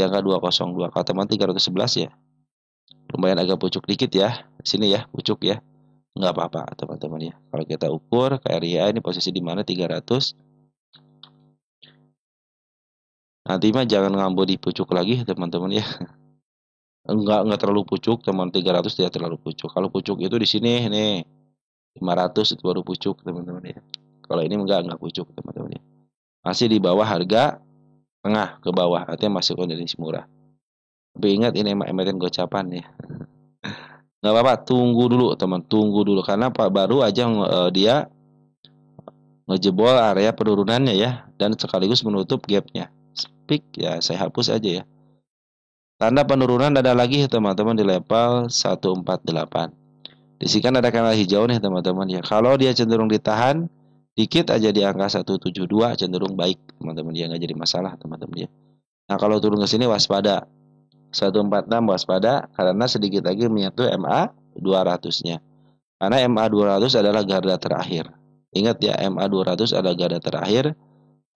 Yang ke 202. Kalau teman 311 ya. Lumayan agak pucuk dikit ya. Sini ya, pucuk ya. Nggak apa-apa teman-teman ya. Kalau kita ukur KRY ini posisi di mana 300. Nanti mah jangan ngambil di pucuk lagi teman-teman ya. Enggak terlalu pucuk, teman 300 tidak terlalu pucuk. Kalau pucuk itu di sini nih 500 itu baru pucuk teman-teman ya. Kalau ini enggak pucuk teman-teman ya. Masih di bawah harga tengah ke bawah, artinya masih kondisi murah. Tapi ingat ini emiten gocapan ya. Nggak apa-apa, tunggu dulu teman, tunggu dulu karena Pak baru aja dia ngejebol area penurunannya ya dan sekaligus menutup gapnya. Speak ya saya hapus aja ya. Tanda penurunan ada lagi teman-teman di level 148. Di sini kan ada kanal hijau nih teman-teman ya. Kalau dia cenderung ditahan dikit aja di angka 172 cenderung baik teman-teman ya, nggak jadi masalah teman-teman ya. Nah kalau turun ke sini waspada 146 waspada karena sedikit lagi menyentuh MA 200-nya. Karena MA 200 adalah garda terakhir. Ingat ya, MA 200 adalah garda terakhir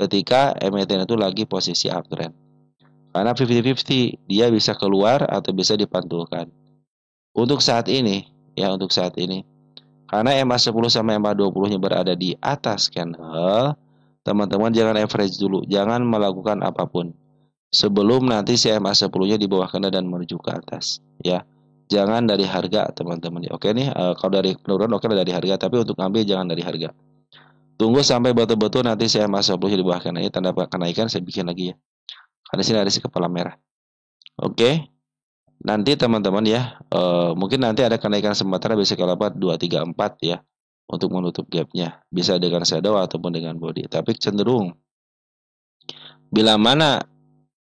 ketika emiten itu lagi posisi uptrend. Karena 50-50, dia bisa keluar atau bisa dipantulkan. Untuk saat ini, ya untuk saat ini, karena MA10 sama MA20-nya berada di atas candle, teman-teman jangan average dulu, jangan melakukan apapun. Sebelum nanti si MA10-nya di bawah candle dan menuju ke atas, ya. Jangan dari harga, teman-teman. Oke nih, kalau dari penurunan oke dari harga, tapi untuk ngambil jangan dari harga. Tunggu sampai betul-betul nanti si MA10-nya di bawah candle, tanda kenaikan saya bikin lagi ya. Karena sini ada si kepala merah. Oke. Nanti teman-teman ya, mungkin nanti ada kenaikan sementara bisa ke level 234 ya untuk menutup gapnya. Bisa dengan shadow ataupun dengan body. Tapi cenderung bila mana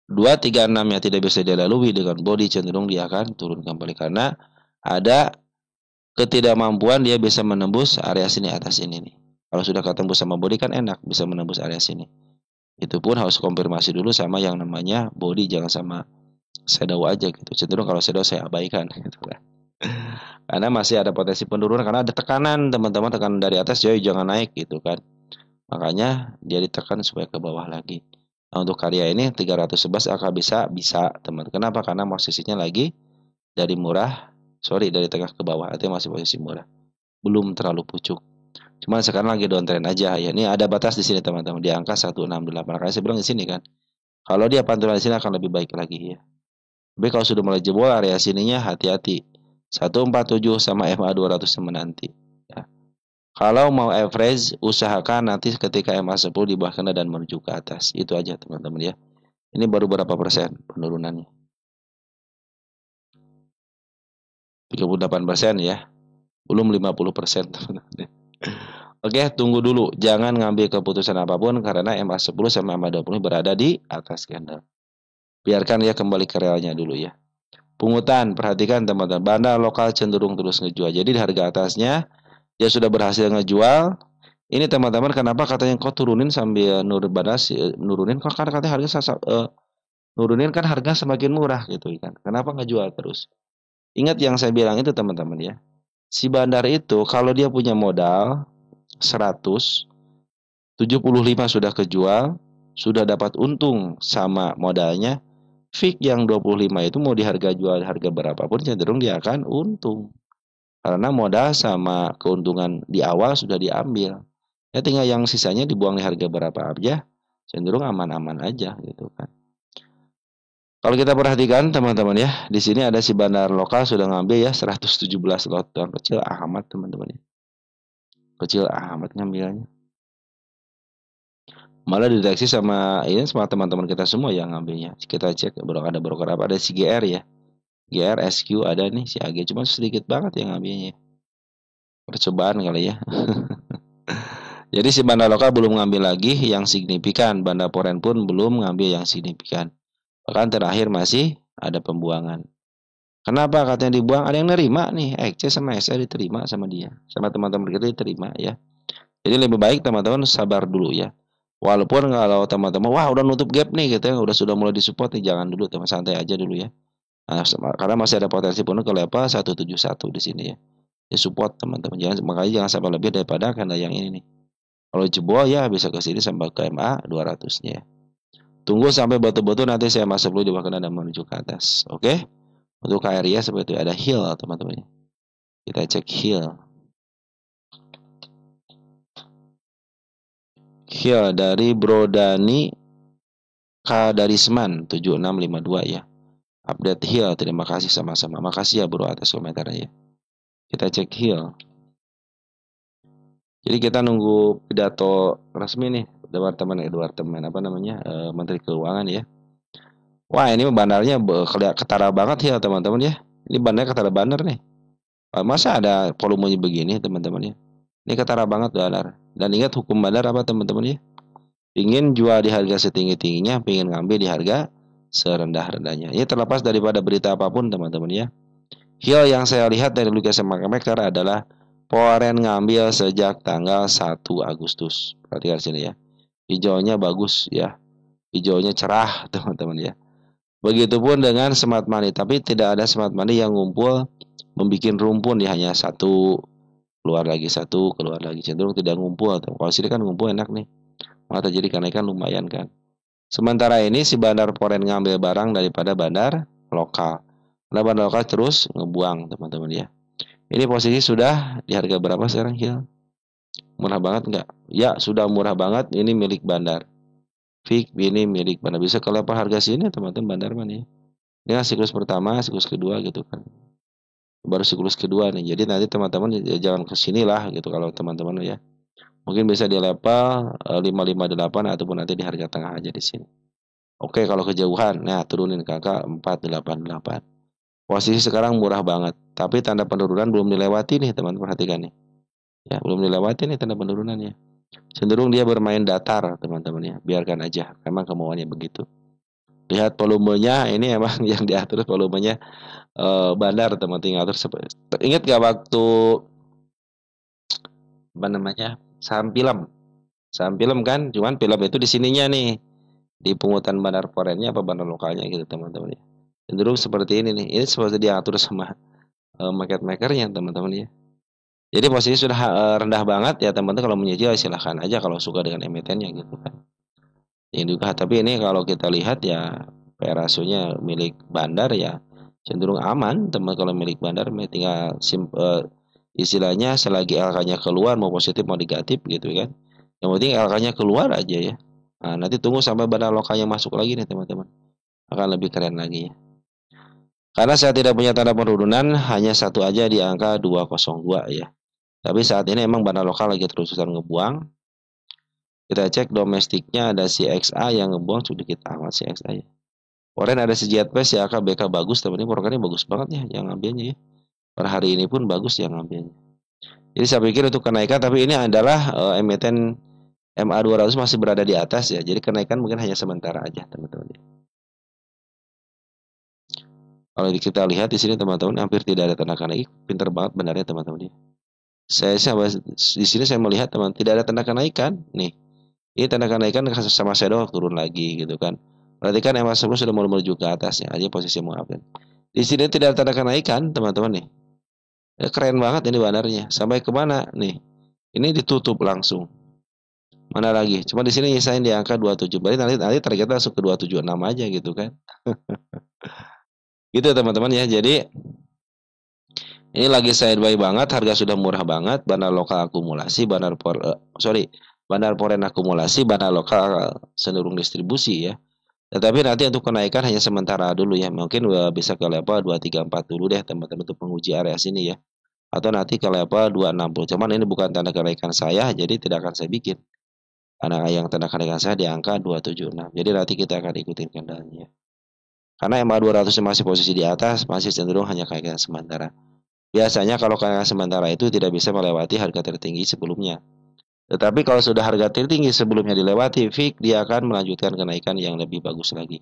236 yang tidak bisa dilalui dengan body cenderung dia akan turun kembali karena ada ketidakmampuan dia bisa menembus area sini atas ini nih. Kalau sudah ketembus sama body kan enak bisa menembus area sini. Itu pun harus konfirmasi dulu sama yang namanya body, jangan sama shadow aja gitu. Cenderung kalau shadow saya abaikan gitu kan. Karena masih ada potensi penurunan karena ada tekanan teman-teman, tekanan dari atas jadi jangan naik gitu kan. Makanya dia ditekan supaya ke bawah lagi. Nah, untuk karya ini 311 akan bisa teman. Kenapa? Karena posisinya lagi dari dari tengah ke bawah, artinya masih posisi murah. Belum terlalu pucuk. Cuman sekarang lagi downtrend aja ya. Ini ada batas di sini teman-teman di angka 168. Makanya saya bilang di sini kan. Kalau dia pantulan di sini akan lebih baik lagi ya. Tapi kalau sudah mulai jebol area sininya hati-hati. 147 sama MA 200 menanti. Ya. Kalau mau average, usahakan nanti ketika MA 10 di bawah kena dan menuju ke atas. Itu aja teman-teman ya. Ini baru berapa persen penurunannya? 38% ya. Belum 50% teman-teman. Oke, tunggu dulu. Jangan ngambil keputusan apapun karena MA 10 sama MA 20 berada di atas candle. Biarkan dia kembali ke realnya dulu ya. Pungutan, perhatikan teman-teman. Bandar lokal cenderung terus ngejual. Jadi di harga atasnya dia sudah berhasil ngejual. Ini teman-teman kenapa katanya kok turunin sambil nurunin kok karena katanya harga nurunin kan harga semakin murah gitu kan. Kenapa ngejual terus? Ingat yang saya bilang itu teman-teman ya. Si bandar itu kalau dia punya modal 100, 75 sudah kejual, sudah dapat untung sama modalnya. Fix yang 25 itu mau di harga jual harga berapapun cenderung dia akan untung. Karena modal sama keuntungan di awal sudah diambil. Ya tinggal yang sisanya dibuang di harga berapa aja, cenderung aman-aman aja gitu kan. Kalau kita perhatikan teman-teman ya, di sini ada si bandar lokal sudah ngambil ya 117 lot, kecil amat teman-teman ya. Kecil amat ngambilnya. Malah dideteksi sama ini sama teman-teman kita semua yang ngambilnya. Kita cek ada broker apa, ada si GR ya. GR, SQ ada nih si AG, cuma sedikit banget yang ngambilnya. Percobaan kali ya. Jadi si bandar lokal belum ngambil lagi yang signifikan, bandar foreign pun belum ngambil yang signifikan. Bahkan terakhir masih ada pembuangan. Kenapa katanya dibuang? Ada yang nerima nih, XC sama SR diterima sama dia, sama teman-teman kita diterima ya. Jadi lebih baik teman-teman sabar dulu ya. Walaupun kalau teman-teman wah udah nutup gap nih gitu ya, sudah mulai disupport nih, jangan dulu teman, santai aja dulu ya. Nah, karena masih ada potensi penuh ke level 171 di sini ya. ya support teman-teman. Makanya jangan sampai lebih daripada candle yang ini nih. Kalau jebol ya bisa ke sini sampai ke MA 200-nya. Tunggu sampai betul-betul nanti saya masuk dulu di bawah dan menuju ke atas. Oke? Untuk area seperti itu ada hill teman-teman. Kita cek hill. Hill dari Brodani Kadarisman 7652 ya. Update hill. Terima kasih sama-sama. Makasih ya bro atas komentarnya ya. Kita cek hill. Jadi kita nunggu pidato resmi nih departemen apa namanya Menteri Keuangan ya. Wah ini bandarnya ketara banget ya teman-teman ya. Ini bandarnya ketara bandar nih. Masa ada volumenya begini teman-teman ya. Ini ketara banget bandar. Dan ingat hukum bandar apa teman-teman ya. Ingin jual di harga setinggi-tingginya, ingin ngambil di harga serendah-rendahnya. Ini terlepas daripada berita apapun teman-teman ya. Hill yang saya lihat dari Lucas Market Maker adalah Poren ngambil sejak tanggal 1 Agustus. Perhatikan sini ya. Hijaunya bagus ya. Hijaunya cerah teman-teman ya. Begitupun dengan smart money. Tapi tidak ada smart money yang ngumpul membuat rumpun ya. Hanya satu, keluar lagi satu, keluar lagi. Cenderung tidak ngumpul. Kalau sini kan ngumpul enak nih. Malah terjadi kenaikan lumayan kan. Sementara ini si bandar Poren ngambil barang daripada bandar lokal. Karena bandar lokal terus ngebuang teman-teman ya. Ini posisi sudah di harga berapa sekarang Hil? Murah banget nggak? Ya sudah murah banget. Ini milik bandar. Fik ini milik bandar. Bisa ke level harga sini teman-teman bandar mana ya? Ini kan siklus pertama, siklus kedua gitu kan. Baru siklus kedua nih. Jadi nanti teman-teman jangan ke sini lah gitu kalau teman-teman ya. Mungkin bisa di level 558 ataupun nanti di harga tengah aja di sini. Oke kalau kejauhan, nah turunin kakak 488. Posisi sekarang murah banget, tapi tanda penurunan belum dilewati nih teman-teman perhatikan nih. Ya, belum dilewati nih tanda penurunannya. Cenderung dia bermain datar teman-teman ya. Biarkan aja, memang kemauannya begitu. Lihat volumenya, ini emang yang diatur volumenya bandar teman-teman atur. Ingat gak waktu apa namanya saham film? Saham film kan, cuman film itu di sininya nih di pungutan bandar forennya apa bandar lokalnya gitu teman-teman ya. Cenderung seperti ini nih. Ini seperti diatur sama market makernya teman-teman ya. Jadi posisi sudah rendah banget ya teman-teman kalau menyicil silahkan aja kalau suka dengan emitennya gitu kan. Ini juga tapi ini kalau kita lihat ya PE rasionya milik bandar ya cenderung aman teman kalau milik bandar tinggal istilahnya selagi LK-nya keluar mau positif mau negatif gitu kan. Yang penting LK-nya keluar aja ya. Nah, nanti tunggu sampai bandar lokalnya masuk lagi nih teman-teman. Akan lebih keren lagi ya. Karena saya tidak punya tanda penurunan hanya satu aja di angka 202 ya. Tapi saat ini emang bandar lokal lagi terus-terusan ngebuang. Kita cek domestiknya ada si XA yang ngebuang sedikit amat si XA ya. Poren ada si JPS ya BK bagus teman-teman. Porokannya bagus banget ya yang ngambilnya ya. Per hari ini pun bagus yang ngambilnya. Jadi saya pikir untuk kenaikan tapi ini adalah emiten MA200 masih berada di atas ya. Jadi kenaikan mungkin hanya sementara aja teman-teman. Kalau kita lihat di sini teman-teman hampir tidak ada tanda naik. Pinter banget benarnya teman-teman. Saya di sini saya melihat teman tidak ada tanda kenaikan nih. Ini tanda kenaikan sama shadow turun lagi gitu kan. Berarti kan MA10 sudah mulai menuju ke atasnya aja posisi mau update. Di sini tidak ada tanda kenaikan teman-teman nih. Ya, keren banget ini bandarnya. Sampai kemana nih? Ini ditutup langsung. Mana lagi? Cuma di sini nyisain di angka 27. Berarti nanti targetnya langsung ke 276 aja gitu kan. Gitu teman-teman ya. Jadi ini lagi sideways banget, harga sudah murah banget, bandar lokal akumulasi, bandar foreign akumulasi, bandar lokal cenderung distribusi ya. Tetapi nanti untuk kenaikan hanya sementara dulu ya. Mungkin bisa ke level 234 dulu deh teman-teman untuk menguji area sini ya. Atau nanti ke level 260. Cuman ini bukan tanda kenaikan saya, jadi tidak akan saya bikin. Karena yang tanda kenaikan saya di angka 276. Jadi nanti kita akan ikutin kendalanya. Karena MA200 masih posisi di atas, masih cenderung hanya kenaikan sementara. Biasanya kalau kenaikan sementara itu tidak bisa melewati harga tertinggi sebelumnya. Tetapi kalau sudah harga tertinggi sebelumnya dilewati, fix dia akan melanjutkan kenaikan yang lebih bagus lagi.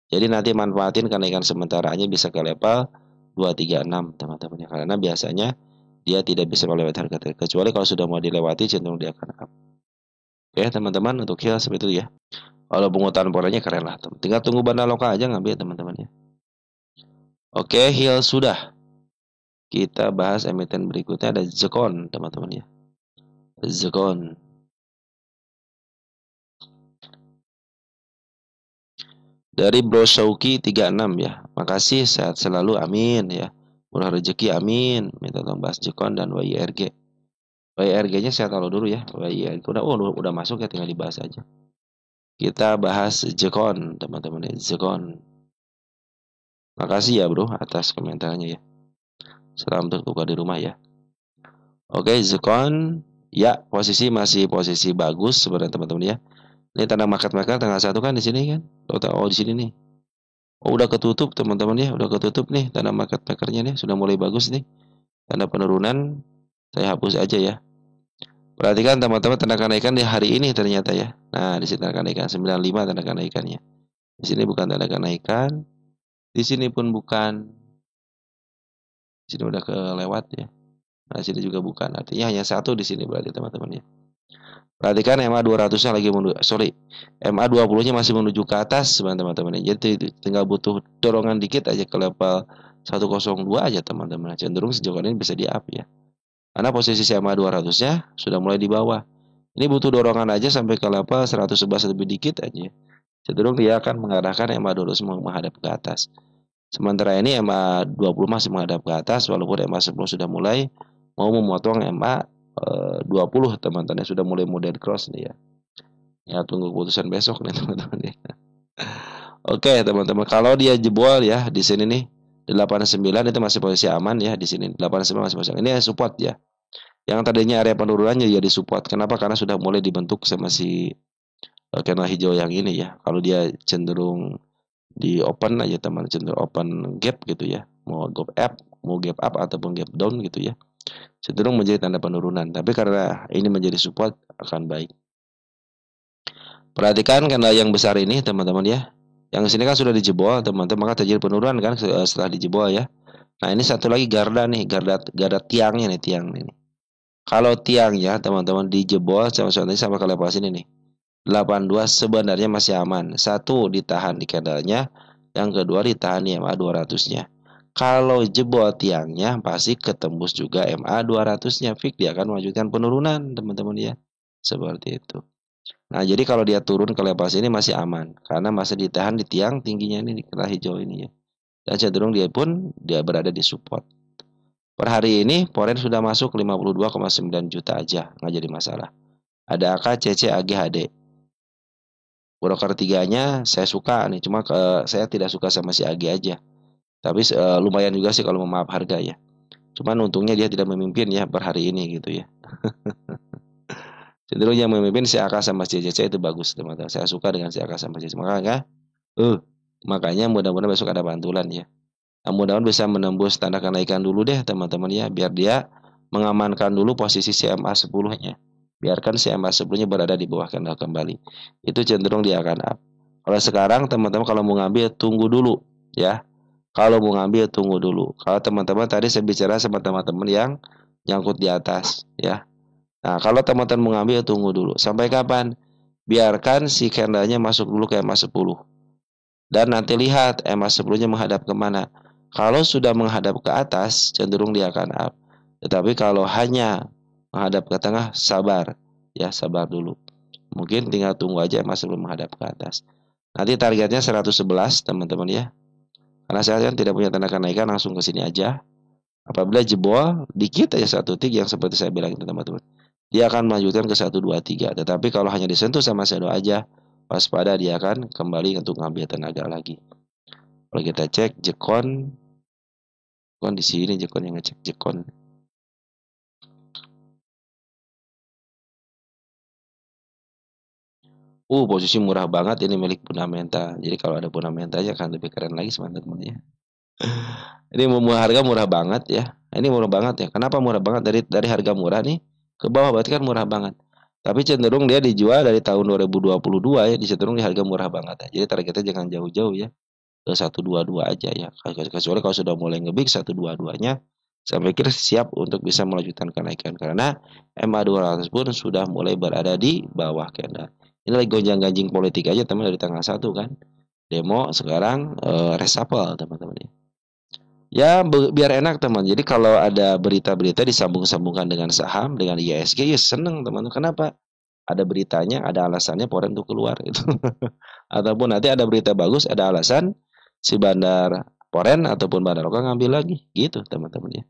Jadi nanti manfaatin kenaikan sementaranya bisa ke level 236 teman-teman. Karena biasanya dia tidak bisa melewati harga tertinggi. Kecuali kalau sudah mau dilewati cenderung dia akan up. Oke teman-teman untuk Hill seperti itu ya. Kalau pungutan porennya keren lah. Tinggal tunggu bandar lokal aja ngambil teman-teman ya. Oke Hill sudah. Kita bahas emiten berikutnya ada Zekon, teman-teman ya. Zekon. Dari Bro Shauki 36 ya. Makasih, sehat selalu, amin ya. Murah rezeki, amin. Minta tolong bahas Zekon dan YIRG. YIRG-nya saya taruh dulu ya. YIRG udah masuk ya, tinggal dibahas aja. Kita bahas Zekon, teman-teman ya. Zekon. Makasih ya bro atas komentarnya ya. Salam terbuka di rumah ya. Oke, Zekon. Ya, masih posisi bagus sebenarnya teman-teman ya. Ini tanda market-maker tanggal 1 kan di sini kan. Oh, di sini nih. Oh, udah ketutup teman-teman ya. Udah ketutup nih tanda market-makernya nih. Sudah mulai bagus nih. Tanda penurunan. Saya hapus aja ya. Perhatikan teman-teman tanda kenaikan di hari ini ternyata ya. Nah, di sini tanda kenaikan 95 tanda kenaikannya. Di sini bukan tanda kenaikan. Di sini pun bukan. Di sini udah kelewat ya. Nah, sini juga bukan. Artinya hanya satu di sini berarti teman-teman ya. Perhatikan MA 200-nya lagi MA 20-nya masih menuju ke atas teman-teman ya. Jadi tinggal butuh dorongan dikit aja ke level 102 aja teman-teman. Cenderung sejauh ini bisa di up ya. Karena posisi MA 200-nya sudah mulai di bawah. Ini butuh dorongan aja sampai ke level 111 lebih dikit aja. Cenderung dia akan mengarahkan MA 200 menghadap ke atas. Sementara ini MA 20 masih menghadap ke atas walaupun MA 10 sudah mulai mau memotong MA 20 teman-teman sudah mulai model cross nih ya. Ya tunggu keputusan besok nih teman-teman ya. Oke teman-teman, kalau dia jebol ya di sini nih 89 itu masih posisi aman ya di sini. 89 masih posisi. Ini support ya. Yang tadinya area penurunannya jadi support. Kenapa? Karena sudah mulai dibentuk sama si candle hijau yang ini ya. Kalau dia cenderung di open aja teman, cenderung open gap gitu ya. Mau gap up ataupun gap down gitu ya. Cenderung menjadi tanda penurunan. Tapi karena ini menjadi support akan baik. Perhatikan candle yang besar ini teman-teman ya. Yang sini kan sudah dijebol teman-teman, maka terjadi penurunan kan setelah dijebol ya. Nah ini satu lagi garda nih, garda tiangnya nih, tiang ini. Kalau tiangnya teman-teman dijebol sama ke level sini nih. 82 sebenarnya masih aman. Satu ditahan di candlenya, yang kedua ditahan di MA 200-nya. Kalau jebol tiangnya pasti ketembus juga MA 200-nya. Fix dia akan melanjutkan penurunan teman-teman ya. Seperti itu. Nah, jadi kalau dia turun ke level sini masih aman karena masih ditahan di tiang tingginya ini di kerah hijau ini ya. Dan cenderung dia berada di support. Per hari ini Forex sudah masuk 52,9 juta aja, nggak jadi masalah. Ada AK, CC, AG, HD. Broker tiganya saya suka nih, cuma saya tidak suka sama si AG aja. Tapi lumayan juga sih kalau memaaf harga ya. Cuman untungnya dia tidak memimpin ya per hari ini gitu ya. Cenderung yang memimpin si AK sama si CC itu bagus teman-teman. Saya suka dengan si AK sama si CC. Makanya mudah-mudahan besok ada bantulan ya. Nah, mudah-mudahan bisa menembus tanda kenaikan dulu deh teman-teman ya. Biar dia mengamankan dulu posisi CMA 10-nya. Biarkan CMA 10-nya berada di bawah candle kembali. Itu cenderung dia akan up. Kalau sekarang teman-teman kalau mau ngambil tunggu dulu ya. Kalau mau ngambil tunggu dulu. Kalau teman-teman tadi saya bicara sama teman-teman yang nyangkut di atas ya. Nah, kalau teman-teman mau ngambil tunggu dulu. Sampai kapan? Biarkan si candlenya masuk dulu ke MA 10. Dan nanti lihat MA 10-nya menghadap kemana. Kalau sudah menghadap ke atas, cenderung dia akan up. Tetapi kalau hanya menghadap ke tengah, sabar. Ya, sabar dulu. Mungkin tinggal tunggu aja MA 10 menghadap ke atas. Nanti targetnya 111, teman-teman ya. Karena saya kan tidak punya tanda kenaikan, langsung ke sini aja. Apabila jebol, dikit aja satu tick yang seperti saya bilang itu teman-teman. Dia akan melanjutkan ke 1, 2, 3. Tetapi kalau hanya disentuh sama shadow aja, waspada dia akan kembali untuk ngambil tenaga lagi. Kalau kita cek Jekon di sini Jekon yang ngecek Jekon. Posisi murah banget ini milik fundamental. Jadi kalau ada fundamentalnya akan lebih keren lagi teman-teman ya. Ini harga murah banget ya. Ini murah banget ya. Kenapa murah banget dari harga murah nih ke bawah berarti kan murah banget. Tapi cenderung dia dijual dari tahun 2022 ya, cenderung di harga murah banget ya. Jadi targetnya jangan jauh-jauh ya. Ke 122 aja ya. Kecuali kalau sudah mulai ngebig 122-nya, saya pikir siap untuk bisa melanjutkan kenaikan karena MA 200 pun sudah mulai berada di bawah candle. Ini lagi gonjang-ganjing politik aja teman dari tanggal 1 kan. Demo sekarang reshuffle teman-teman ya. Ya biar enak teman. Jadi kalau ada berita-berita disambung-sambungkan dengan saham, dengan ISG, ya seneng teman. Kenapa? Ada beritanya, ada alasannya Foreign untuk keluar itu. Ataupun nanti ada berita bagus, ada alasan si bandar Foreign ataupun bandar lokal ngambil lagi, gitu teman-teman ya.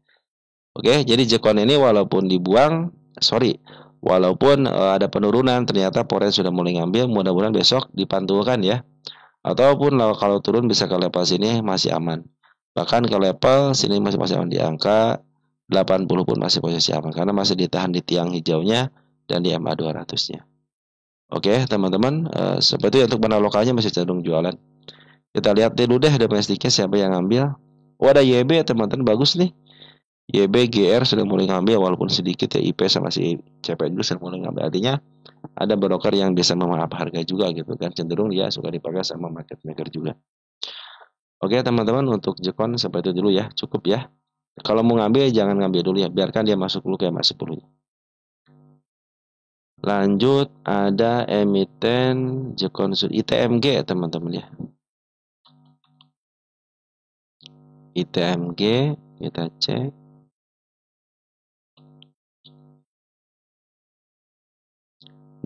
Oke, jadi Jekon ini walaupun dibuang, sorry, walaupun ada penurunan, ternyata Foreign sudah mulai ngambil. Mudah-mudahan besok dipantulkan ya. Ataupun kalau turun bisa ke level sini masih aman. Bahkan ke level sini masih aman di angka 80 pun masih posisi aman karena masih ditahan di tiang hijaunya dan di MA 200-nya. Oke, teman-teman, seperti itu untuk bandar lokalnya masih cenderung jualan. Kita lihat dulu deh domestiknya siapa yang ngambil. Oh, ada YB teman-teman, bagus nih. YB GR sudah mulai ngambil walaupun sedikit ya, IP sama si CP juga sudah mulai ngambil. Artinya ada broker yang bisa memaaf harga juga gitu kan, cenderung dia suka dipakai sama market maker juga. Oke teman-teman, untuk Jekon seperti itu dulu ya, cukup ya. Kalau mau ngambil jangan ngambil dulu ya, biarkan dia masuk dulu kayak masuk 10. Lanjut ada emiten Jekon ITMG teman-teman ya. ITMG kita cek.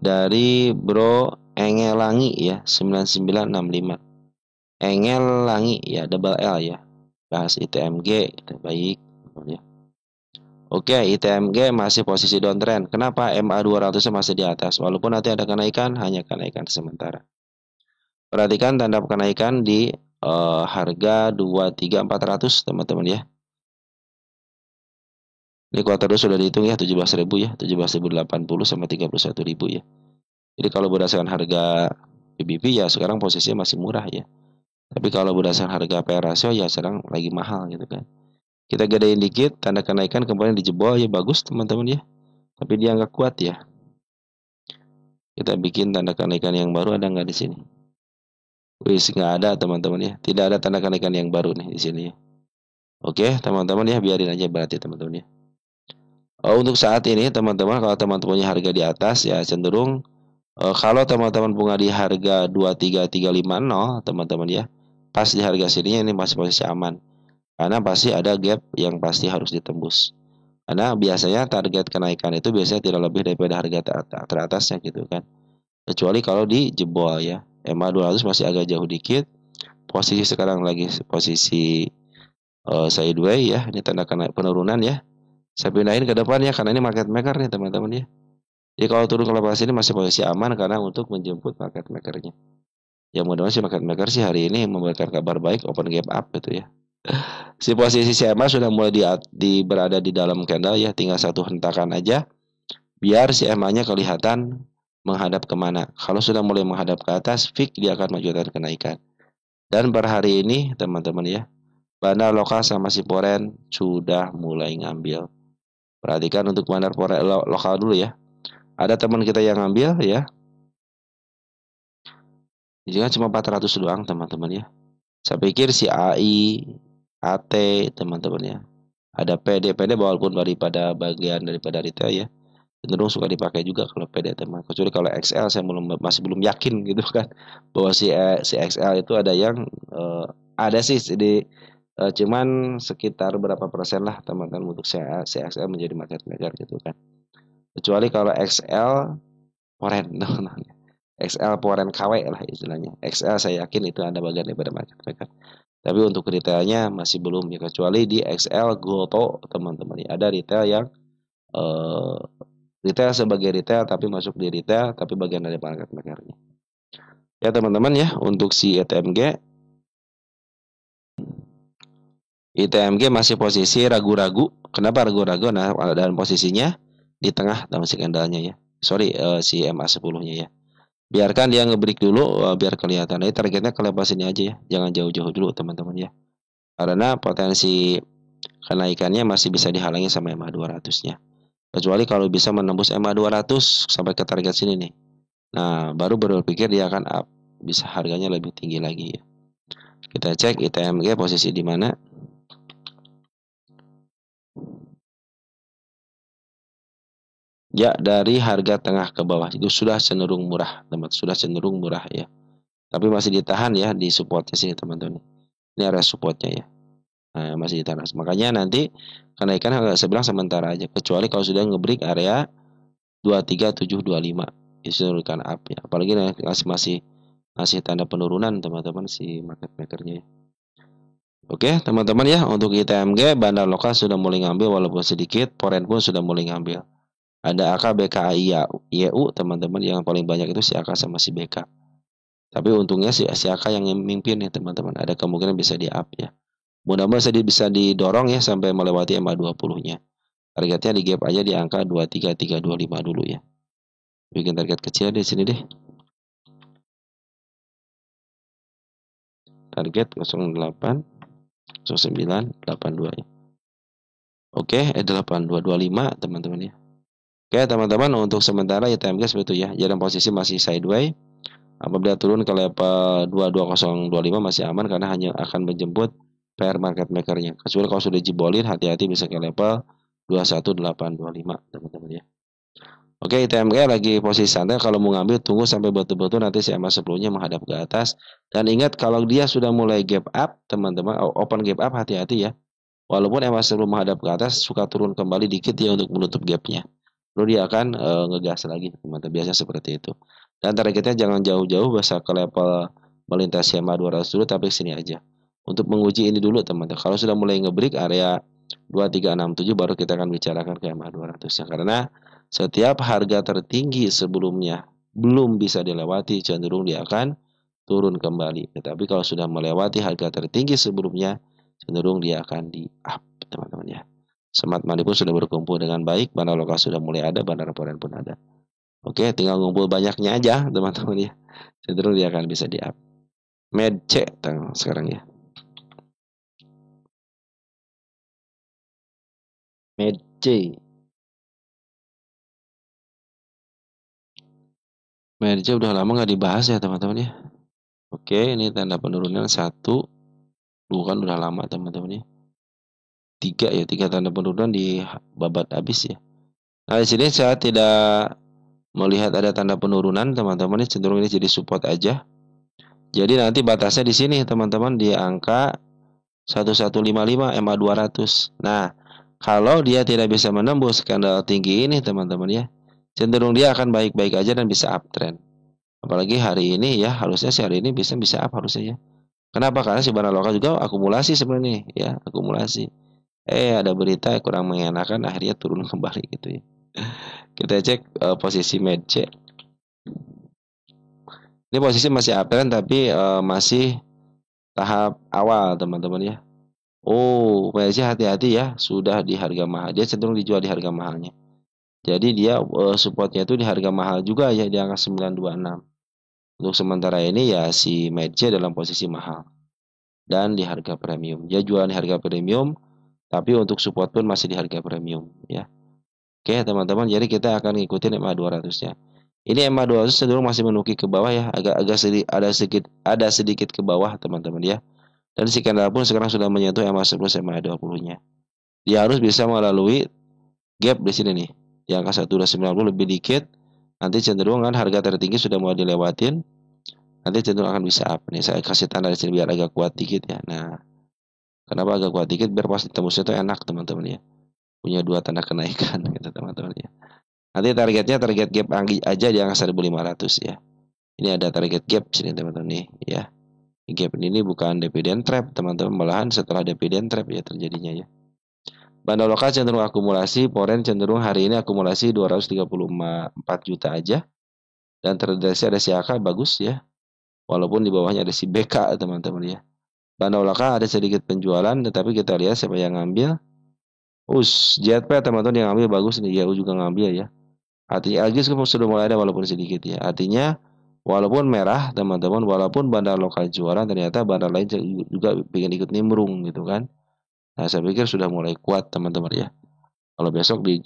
Dari Bro Engelangi ya, 9965. Engelangi ya, double L ya. Bahas ITMG, baik ya. Oke, ITMG masih posisi downtrend. Kenapa? MA 200 masih di atas. Walaupun nanti ada kenaikan, hanya kenaikan sementara. Perhatikan tanda kenaikan di harga 23400 teman-teman ya. Ini kuartal 2 sudah dihitung ya, 17.000 ya, 17.080 sama 31.000 ya. Jadi kalau berdasarkan harga PBB ya sekarang posisinya masih murah ya. Tapi kalau berdasarkan harga PR ratio ya sekarang lagi mahal gitu kan. Kita gedein dikit, tanda kenaikan kemarin dijebol ya, bagus teman-teman ya. Tapi dia nggak kuat ya. Kita bikin tanda kenaikan yang baru, ada nggak di sini? Wis, nggak ada teman-teman ya. Tidak ada tanda kenaikan yang baru nih di sini ya. Oke teman-teman ya, biarin aja berarti teman-teman ya. Untuk saat ini teman-teman, kalau teman-teman punya harga di atas ya cenderung kalau teman-teman bunga di harga 23350 teman-teman ya, pas di harga sini ini masih posisi aman. Karena pasti ada gap yang pasti harus ditembus. Karena biasanya target kenaikan itu biasanya tidak lebih daripada harga teratasnya gitu kan. Kecuali kalau dijebol ya. MA 200 masih agak jauh dikit. Posisi sekarang lagi posisi sideways ya. Ini tanda penurunan ya. Saya pindahin ke depan ya karena ini market maker nih teman-teman ya. Jadi kalau turun ke level sini masih posisi aman karena untuk menjemput market makernya. Ya mudah-mudahan si market maker sih hari ini memberikan kabar baik, open gap up gitu ya. Si posisi CMA sudah mulai berada di dalam candle ya, tinggal satu hentakan aja biar si EMA-nya kelihatan menghadap kemana. Kalau sudah mulai menghadap ke atas, fix dia akan maju dan kenaikan. Dan per hari ini teman-teman ya, bandar lokal sama si Foreign sudah mulai ngambil. Perhatikan untuk bandar lokal dulu ya. Ada teman kita yang ngambil ya. Ini cuma 400 doang teman-teman ya. Saya pikir si AI, AT teman-teman ya. Ada PD walaupun daripada bagian daripada retail ya. Cenderung suka dipakai juga kalau PD teman. Kecuali kalau XL saya masih belum yakin gitu kan bahwa si XL itu ada yang ada sih di cuman sekitar berapa persen lah teman-teman untuk si XL menjadi market maker gitu kan. Kecuali kalau XL Foreign teman-teman. XL Foreign KW lah istilahnya. XL saya yakin itu ada bagian daripada market maker. Tapi untuk retailnya masih belum ya, kecuali di XL Goto teman-teman ya. Ada retail yang eh, retail sebagai retail tapi masuk di retail tapi bagian dari market makernya. Ya teman-teman ya, untuk si ITMG masih posisi ragu-ragu. Kenapa ragu-ragu? Nah, dalam posisinya di tengah dalam si candlenya ya. Sorry, si MA10-nya ya. Biarkan dia ngebreak dulu biar kelihatan. Ini targetnya ke level sini aja ya. Jangan jauh-jauh dulu teman-teman ya. Karena potensi kenaikannya masih bisa dihalangi sama MA 200-nya. Kecuali kalau bisa menembus MA 200 sampai ke target sini nih. Nah, baru berpikir dia akan up. Bisa harganya lebih tinggi lagi ya. Kita cek ITMG posisi di mana. Ya, dari harga tengah ke bawah itu sudah cenderung murah, teman. Sudah cenderung murah ya. Tapi masih ditahan ya di supportnya sini, teman-teman. Ini area supportnya ya. Nah, masih di tanah. Makanya nanti kenaikan saya bilang sementara aja. Kecuali kalau sudah ngebreak area 23.725 itu menurunkan up ya. Apalagi masih tanda penurunan teman-teman si market makernya. Oke teman-teman ya, untuk ITMG bandar lokal sudah mulai ngambil walaupun sedikit, foreign pun sudah mulai ngambil. Ada AK, BKI, YU teman-teman, yang paling banyak itu si AK sama si BK. Tapi untungnya si AK yang mimpin nih teman-teman, ada kemungkinan bisa di up ya. Mudah-mudahan bisa didorong ya sampai melewati MA20-nya. Targetnya di gap aja di angka 23325 dulu ya. Bikin target kecil di sini deh. Target 08 0982 ya. Oke, 8225 teman-teman ya. Oke, teman-teman, untuk sementara ITMG seperti itu ya. Jadi posisi masih sideways. Apabila turun ke level 22025 masih aman karena hanya akan menjemput pair market makernya. Kecuali kalau sudah jebolin, hati-hati bisa ke level 21825 teman-teman ya. Oke, ITMG lagi posisi santai. Kalau mau ngambil tunggu sampai betul-betul nanti si MA10-nya menghadap ke atas. Dan ingat kalau dia sudah mulai gap up, teman-teman, open gap up, hati-hati ya. Walaupun MA10 menghadap ke atas, suka turun kembali dikit ya untuk menutup gapnya. Lalu dia akan ngegas lagi, teman-teman. Biasanya seperti itu. Dan targetnya jangan jauh-jauh, bisa ke level melintasi MA200 dulu, tapi sini aja. Untuk menguji ini dulu, teman-teman. Kalau sudah mulai ngebreak area 2367, baru kita akan bicarakan ke MA200 ya. Karena setiap harga tertinggi sebelumnya belum bisa dilewati, cenderung dia akan turun kembali. Tetapi kalau sudah melewati harga tertinggi sebelumnya, cenderung dia akan di up, teman-teman ya. Smart Money pun sudah berkumpul dengan baik, bandar lokal sudah mulai ada, bandar foreign pun ada. Oke, tinggal ngumpul banyaknya aja, teman-teman ya. Cenderung dia akan bisa di up. Medc sekarang ya. Medc. Medc udah lama nggak dibahas ya, teman-teman ya. Oke, ini tanda penurunan 1. Bukan udah lama, teman-teman ya. 3 ya, 3 tanda penurunan di babat habis ya. Nah, di sini saya tidak melihat ada tanda penurunan, teman-teman ini cenderung ini jadi support aja. Jadi nanti batasnya di sini, teman-teman, di angka 1155 MA200. Nah, kalau dia tidak bisa menembus skandal tinggi ini, teman-teman ya, cenderung dia akan baik-baik aja dan bisa uptrend. Apalagi hari ini ya, harusnya sih hari ini bisa up harusnya ya. Kenapa? Karena si barang lokal juga akumulasi sebenarnya ya, akumulasi. Ada berita kurang mengenakan, akhirnya turun kembali gitu ya. Kita cek posisi Medc. Ini posisi masih uptrend tapi masih tahap awal teman-teman ya. Oh, Medc hati-hati ya, sudah di harga mahal. Dia cenderung dijual di harga mahalnya. Jadi dia supportnya itu di harga mahal juga ya, di angka 926. Untuk sementara ini ya si Medc dalam posisi mahal dan di harga premium. Dia jual di harga premium, tapi untuk support pun masih di harga premium ya. Oke teman-teman, jadi kita akan ngikutin MA200-nya. Ini MA200 cenderung masih menukik ke bawah ya, agak sedikit ada sedikit ke bawah teman-teman ya. Dan si candle pun sekarang sudah menyentuh MA10 sama MA20-nya. Dia harus bisa melalui gap di sini nih. Di angka 1290 lebih dikit. Nanti cenderung kan harga tertinggi sudah mau dilewatin. Nanti cenderung akan bisa up. Nih saya kasih tanda di sini biar agak kuat dikit ya. Nah, kenapa agak kuat dikit? Biar pas ditembusnya itu enak teman-teman ya. Punya 2 tanda kenaikan gitu teman-teman ya. Nanti targetnya target gap aja di angka 1500 ya. Ini ada target gap sini teman-teman nih ya. Gap ini bukan dividen trap teman-teman, malahan setelah dividen trap ya terjadinya ya. Bandar lokal cenderung akumulasi, foreign cenderung hari ini akumulasi 234 juta aja. Dan terdeteksi ada si AK bagus ya. Walaupun di bawahnya ada si BK teman-teman ya. Bandar lokal ada sedikit penjualan, tetapi kita lihat siapa yang ngambil. JP teman-teman yang ngambil bagus nih, YU juga ngambil ya. Artinya Agis sudah mulai ada walaupun sedikit ya. Artinya walaupun merah teman-teman, walaupun bandar lokal jualan, ternyata bandar lain juga pengen ikut nimbrung gitu kan. Nah saya pikir sudah mulai kuat teman-teman ya. Kalau besok di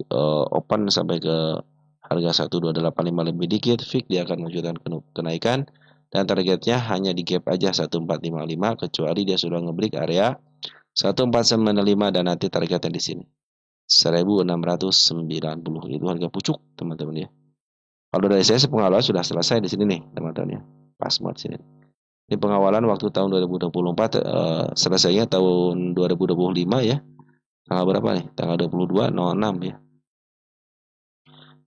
open sampai ke harga 1285 lebih dikit, fix dia akan menunjukkan kenaikan dan targetnya hanya di gap aja 1455 kecuali dia sudah ngebreak area 1495 dan nanti targetnya di sini 1690 itu harga pucuk teman-teman ya. Kalau dari saya pengalaman sudah selesai di sini nih teman-teman ya. Pas buat sini. Ini pengawalan waktu tahun 2024, selesainya tahun 2025 ya. Tanggal berapa nih? Tanggal 22/06 ya.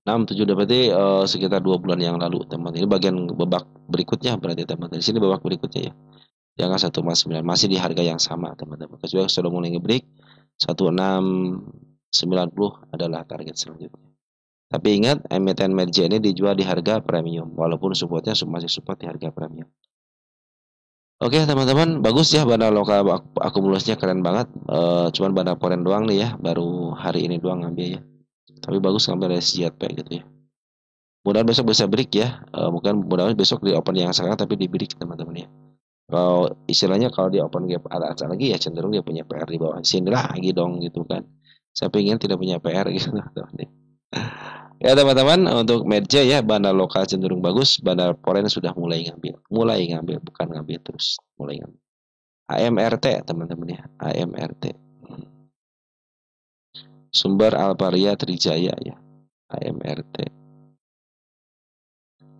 6, 7 berarti sekitar 2 bulan yang lalu, teman. Ini bagian babak berikutnya berarti, teman. Di sini babak berikutnya ya. Di angka 1,9 masih di harga yang sama, teman-teman. Kecuali sudah mulai nge-break 1690 adalah target selanjutnya. Tapi ingat, emiten merger ini dijual di harga premium, walaupun supportnya masih support di harga premium. Oke teman-teman, bagus ya Bandar Lokal akumulasinya keren banget. Cuman Bandar Poren doang nih ya, baru hari ini doang ngambil ya. Tapi bagus ngambil dari CJP gitu ya. Mudah besok bisa break ya. Mungkin mudah besok di open yang sekarang tapi di break teman-teman ya. Kalau istilahnya kalau di open gap atas lagi ya cenderung dia punya PR di bawah sini lagi dong gitu kan. Saya pengen tidak punya PR gitu teman-teman. Ya teman-teman, untuk merger ya Bandar Lokal cenderung bagus, Bandar Poren sudah mulai ngambil bukan ngambil terus, mulai ngambil. AMRT teman-teman ya, AMRT. Sumber Alparia Trijaya ya, AMRT.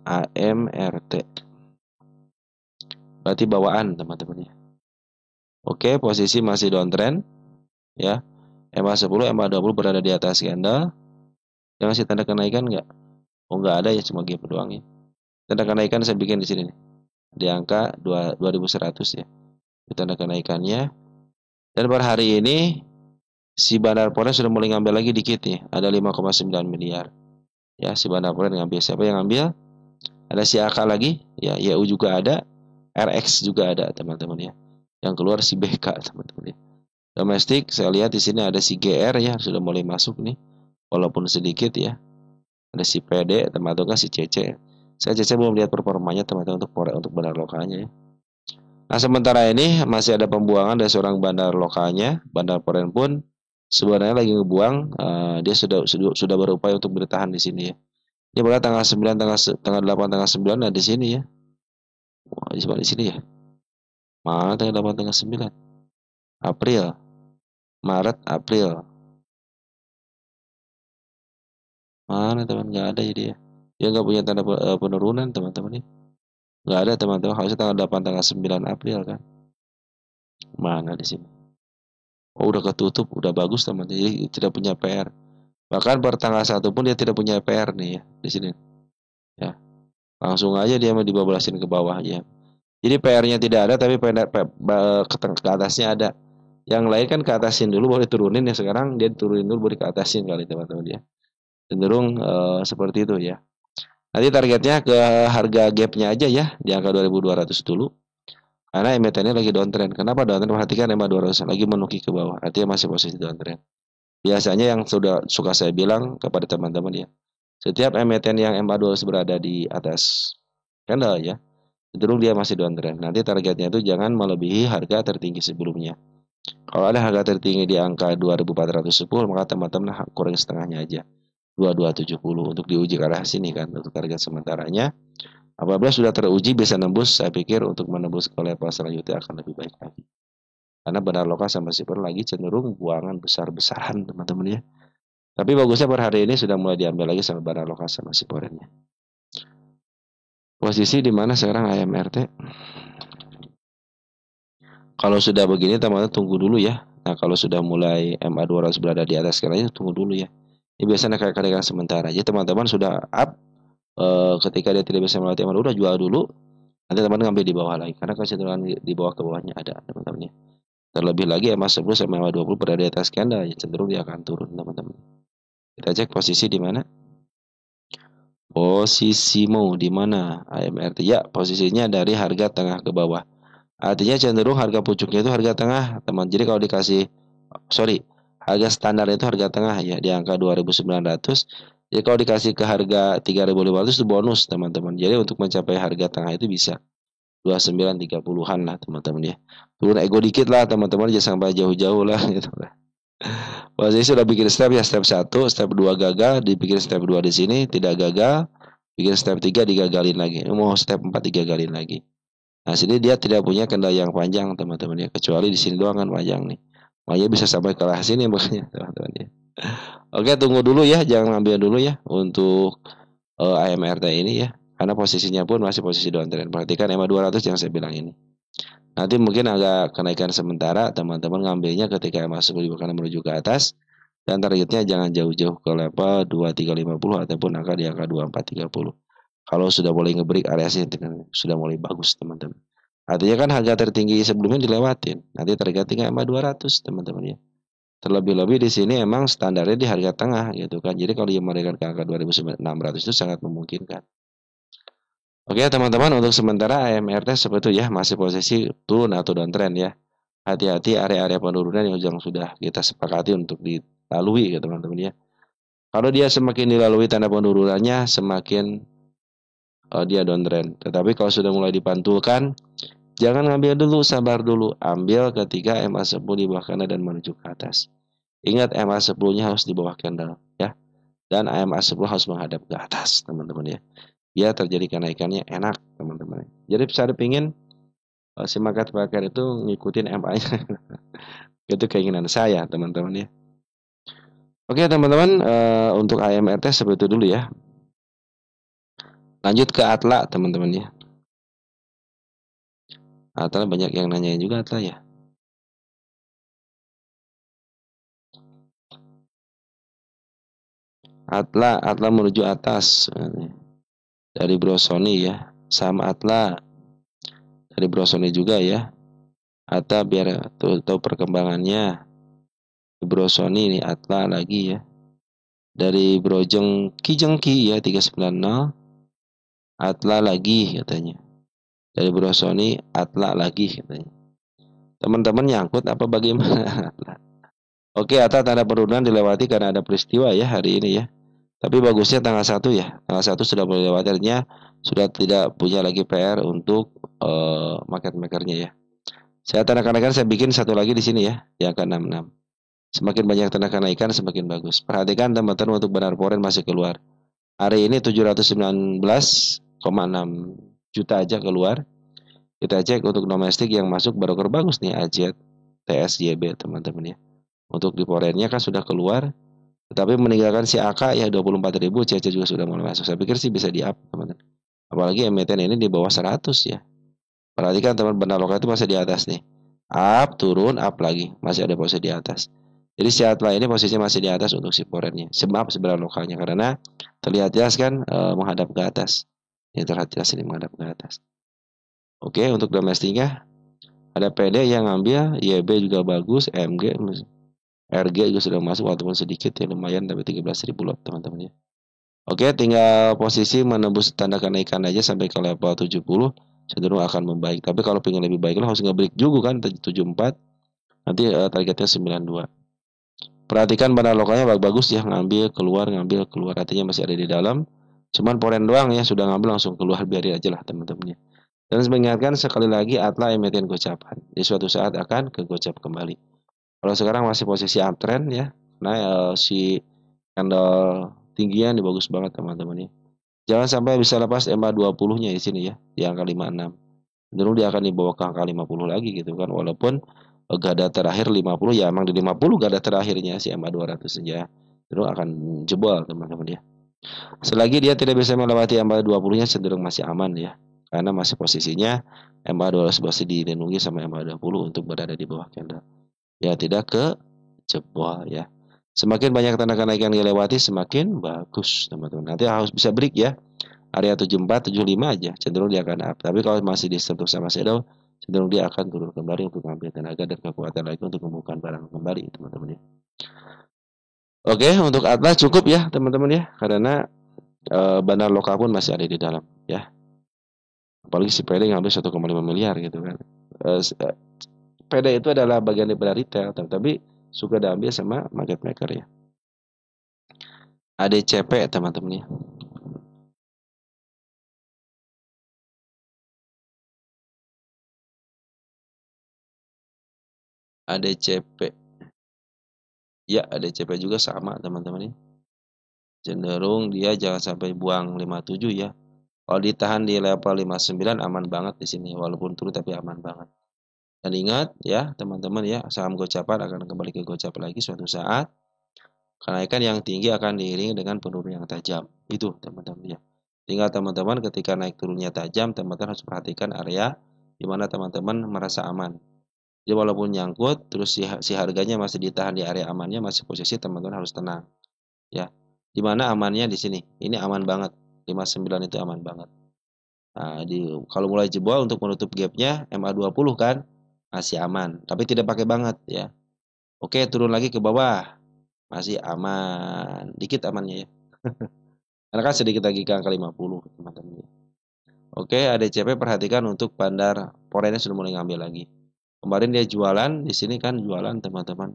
AMRT. Berarti bawaan teman-teman ya. Oke, posisi masih downtrend ya. MA10, MA20 berada di atas candle. Yang ngasih tanda kenaikan nggak? Oh nggak ada ya, cuma gap doang ya. Tanda kenaikan saya bikin di sini nih. Di angka 2100 ya. Itu tanda kenaikannya. Dan per hari ini si Bandar Poren sudah mulai ngambil lagi dikit nih. Ada 5,9 miliar. Ya, si Bandar Poren ngambil. Siapa yang ngambil? Ada si AK lagi. Ya, YU juga ada. RX juga ada, teman-teman ya. Yang keluar si BK, teman-teman ya. Domestik, saya lihat di sini ada si GR ya, sudah mulai masuk nih. Walaupun sedikit ya. Ada si PD, teman-teman si CC. Saya CC belum lihat performanya, teman-teman, untuk bandar lokalnya ya. Nah, sementara ini masih ada pembuangan dari seorang bandar lokalnya. Bandar Poren pun sebenarnya lagi ngebuang, dia sudah berupaya untuk bertahan di sini ya. Dia pada tanggal 9, tanggal 8, tanggal 9 nah di sini ya. Wah, di sini ya. Mana tanggal 8, tanggal 9? April, Maret, April. Mana teman, nggak ada ya dia. Dia nggak punya tanda penurunan teman-teman nih. Nggak ada teman-teman. Harusnya tanggal 8, tanggal 9 April kan. Mana di sini? Oh, udah ketutup, udah bagus teman-teman. Jadi tidak punya PR. Bahkan per tanggal 1 pun dia tidak punya PR nih ya di sini. Ya, langsung aja dia mau dibablasin ke bawah aja. Jadi PR-nya tidak ada tapi ke atasnya ada. Yang lain kan ke atasin dulu baru diturunin ya, sekarang dia turunin dulu baru ke atasin kali teman-teman ya. Cenderung seperti itu ya. Nanti targetnya ke harga gapnya aja ya di angka 2200 dulu. Karena emitennya lagi downtrend. Kenapa downtrend? Perhatikan EMA 200 lagi menuki ke bawah. Artinya masih posisi downtrend. Biasanya yang sudah suka saya bilang kepada teman-teman ya. Setiap emiten yang MA 200 berada di atas candle ya, cenderung dia masih downtrend. Nanti targetnya itu jangan melebihi harga tertinggi sebelumnya. Kalau ada harga tertinggi di angka 2410, maka teman-teman kurang setengahnya aja. 2270 untuk diuji ke arah sini kan untuk target sementaranya. Apabila sudah teruji bisa nembus, saya pikir untuk menembus ke level selanjutnya akan lebih baik lagi. Karena bandar lokal sama Super lagi cenderung buangan besar-besaran teman-teman ya. Tapi bagusnya per hari ini sudah mulai diambil lagi sama bandar lokal sama Siporennya. Posisi di mana sekarang AMRT? Kalau sudah begini teman-teman tunggu dulu ya. Nah kalau sudah mulai MA 200 berada di atas sekarang tunggu dulu ya. Ini biasanya kayak kenaikan sementara. Jadi teman-teman sudah up, ketika dia tidak bisa melatih udah jual dulu. Nanti teman-teman ngambil di bawah lagi. Karena kecenderungan di bawah ke bawahnya ada teman-teman ya. Terlebih lagi MA 10 sama MA 20 berada di atas candle ya, cenderung dia akan turun teman-teman. Kita cek posisi di mana. Posisimu di mana AMRT? Ya, posisinya dari harga tengah ke bawah. Artinya cenderung harga pucuknya itu harga tengah, teman. Jadi kalau dikasih, harga standar itu harga tengah ya, di angka 2.900. Jadi kalau dikasih ke harga 3.500 itu bonus, teman-teman. Jadi untuk mencapai harga tengah itu bisa 2930-an lah, teman-teman ya. Turun ego dikit lah, teman-teman. Jangan sampai jauh-jauh lah gitu. Posisi sudah bikin step ya, step 1, step 2 gagal, dibikin step 2 di sini, tidak gagal, bikin step 3 digagalin lagi. Mau step 4 digagalin lagi. Nah, sini dia tidak punya kendala yang panjang, teman-teman ya. Kecuali di sini doang kan panjang nih. Makanya bisa sampai ke arah sini makanya, teman-teman ya. Oke, tunggu dulu ya, jangan ambil dulu ya untuk AMRT ini ya. Karena posisinya pun masih posisi downtrend. Perhatikan EMA 200 yang saya bilang ini. Nanti mungkin agak kenaikan sementara, teman-teman ngambilnya ketika EMA 10 akan menuju ke atas. Dan targetnya jangan jauh-jauh ke level 2350 ataupun angka di angka 2430. Kalau sudah mulai ngebreak area sini sudah mulai bagus, teman-teman. Artinya kan harga tertinggi sebelumnya dilewatin. Nanti targetnya EMA 200, teman-teman ya. Terlebih-lebih di sini emang standarnya di harga tengah gitu kan. Jadi kalau dia menaikkan ke angka 2600 itu sangat memungkinkan. Oke teman-teman, untuk sementara AMRT seperti itu ya, masih posisi turun atau downtrend ya. Hati-hati area-area penurunan yang sudah kita sepakati untuk dilalui ya teman-teman ya. Kalau dia semakin dilalui tanda penurunannya, semakin dia downtrend. Tetapi kalau sudah mulai dipantulkan, jangan ngambil dulu, sabar dulu. Ambil ketika MA10 di bawah kanan dan menuju ke atas. Ingat MA10-nya harus di bawah candle ya. Dan MA10 harus menghadap ke atas, teman-teman ya. Biar terjadi kenaikannya enak, teman-teman. Jadi saya pingin si market maker itu ngikutin MA-nya. Itu keinginan saya, teman-teman ya. Oke, teman-teman, untuk AMRT seperti itu dulu ya. Lanjut ke Atla, teman-teman ya. Atla banyak yang nanyain juga Atla ya. Atla menuju atas dari Bro Sony ya. Sama Atla dari Bro Sony juga ya. Atla biar tahu perkembangannya. Bro Sony ini Atla lagi ya. Dari Bro Jengki ya 390. Atla lagi katanya. Dari Bro Sony Atla lagi katanya. Teman-teman nyangkut apa bagaimana? Oke, Atla tanda penurunan dilewati karena ada peristiwa ya hari ini ya. Tapi bagusnya tanggal 1 ya. Tanggal 1 sudah boleh lewat, artinya sudah tidak punya lagi PR untuk market makernya ya. Saya tanda-tandakan, saya bikin satu lagi di sini ya, di angka 66. Semakin banyak tanda kenaikan semakin bagus. Perhatikan teman-teman, untuk benar foreign masih keluar. Hari ini 719,6 juta aja keluar. Kita cek untuk domestik yang masuk broker bagus nih, AZ, TSYB teman-teman ya. Untuk di foreignnya kan sudah keluar. Tetapi meninggalkan si AK ya 24.000, CC juga sudah mulai masuk. Saya pikir sih bisa di up, teman-teman. Apalagi emiten ini di bawah 100 ya. Perhatikan teman, benar lokal itu masih di atas nih. Up, turun, up lagi. Masih ada posisi di atas. Jadi si Atla ini posisinya masih di atas untuk si foreignnya. Sebab sebenarnya lokalnya karena terlihat jelas kan menghadap ke atas. Ini terlihat jelas ini menghadap ke atas. Oke, untuk domestiknya ada PD yang ngambil, YB juga bagus, MG, RG juga sudah masuk walaupun sedikit ya, lumayan, tapi 13.000 lot teman-teman ya. Oke, tinggal posisi menembus tanda kenaikan aja sampai ke level 70, cenderung akan membaik. Tapi kalau pengen lebih baik harus nge-break juga kan 74, nanti targetnya 92. Perhatikan pada lokalnya bagus ya, ngambil keluar, artinya masih ada di dalam. Cuman foreign doang ya, sudah ngambil langsung keluar, biarin aja lah teman-teman ya. Dan mengingatkan sekali lagi, Atla emiten gocapan. Di suatu saat akan ke gocap kembali. Kalau sekarang masih posisi uptrend ya. Nah, si candle tingginya ini bagus banget teman-teman ya. Jangan sampai bisa lepas EMA 20-nya di sini ya, di angka 56. Cenderung dia akan dibawa ke angka 50 lagi gitu kan. Walaupun gada terakhir 50 ya, emang di 50 gada terakhirnya si EMA 200 saja. Cenderung akan jebol teman-teman ya. Selagi dia tidak bisa melewati EMA 20-nya, cenderung masih aman ya. Karena masih posisinya EMA 200 masih dilindungi sama EMA 20 untuk berada di bawah candle. Ya tidak ke jebol ya. Semakin banyak tanda kenaikan dilewati semakin bagus teman-teman. Nanti harus bisa break ya. Area 74, 75 aja cenderung dia akan up. Tapi kalau masih disentuh sama shadow, cenderung dia akan turun kembali untuk mengambil tenaga dan kekuatan lagi untuk membuka barang kembali teman-teman ya. Oke, untuk Atlas cukup ya teman-teman ya. Karena bandar lokal pun masih ada di dalam ya. Apalagi si PD ngambil 1,5 miliar gitu kan. PD itu adalah bagian dari retail, tapi suka diambil sama market maker ya. ADCP teman-teman ya. ADCP. Ya, ADCP juga sama teman-teman ya. Cenderung dia jangan sampai buang 57 ya. Kalau ditahan di level 59 aman banget di sini, walaupun turun tapi aman banget. Dan ingat ya teman-teman ya, saham gocapan akan kembali ke gocap lagi suatu saat. Kenaikan yang tinggi akan diiringi dengan penurunan yang tajam. Itu teman-teman ya. Sehingga teman-teman ketika naik turunnya tajam, teman-teman harus perhatikan area di mana teman-teman merasa aman. Jadi walaupun nyangkut, terus si harganya masih ditahan di area amannya, masih posisi, teman-teman harus tenang. Ya, di mana amannya di sini. Ini aman banget. 59 itu aman banget. Nah, kalau mulai jebol untuk menutup gapnya MA20 kan masih aman, tapi tidak pakai banget ya. Oke, turun lagi ke bawah, masih aman, dikit amannya ya. Karena kan sedikit lagi ke angka 50 teman-teman. Oke, ADCP perhatikan untuk bandar foreign sudah mulai ngambil lagi. Kemarin dia jualan, di sini kan jualan teman-teman.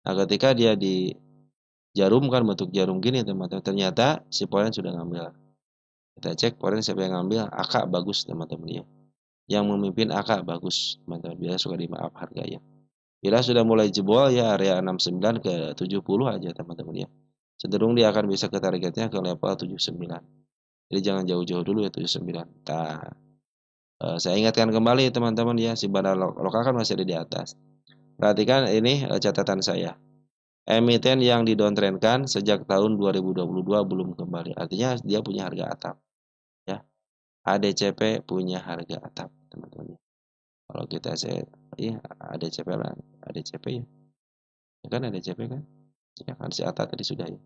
Nah, ketika dia di jarum kan bentuk jarum gini teman-teman, ternyata si foreign sudah ngambil. Kita cek foreign siapa yang ngambil, AK bagus teman-teman ya. Yang memimpin AK bagus teman-teman, biasa suka di maaf harga ya. Bila sudah mulai jebol ya area 69 ke 70 aja teman-teman ya. Cenderung dia akan bisa ke targetnya ke level 79. Jadi jangan jauh-jauh dulu ya 79. Nah, saya ingatkan kembali teman-teman ya, si bandar lokal kan masih ada di atas. Perhatikan ini catatan saya. Emiten yang didowntrendkan sejak tahun 2022 belum kembali. Artinya dia punya harga atap. Ya. ADCP punya harga atap, teman-teman. Kalau kita iya ADCP lah, ADCP ya. Ya kan ADCP kan? Ya kan si Ata tadi sudah ya.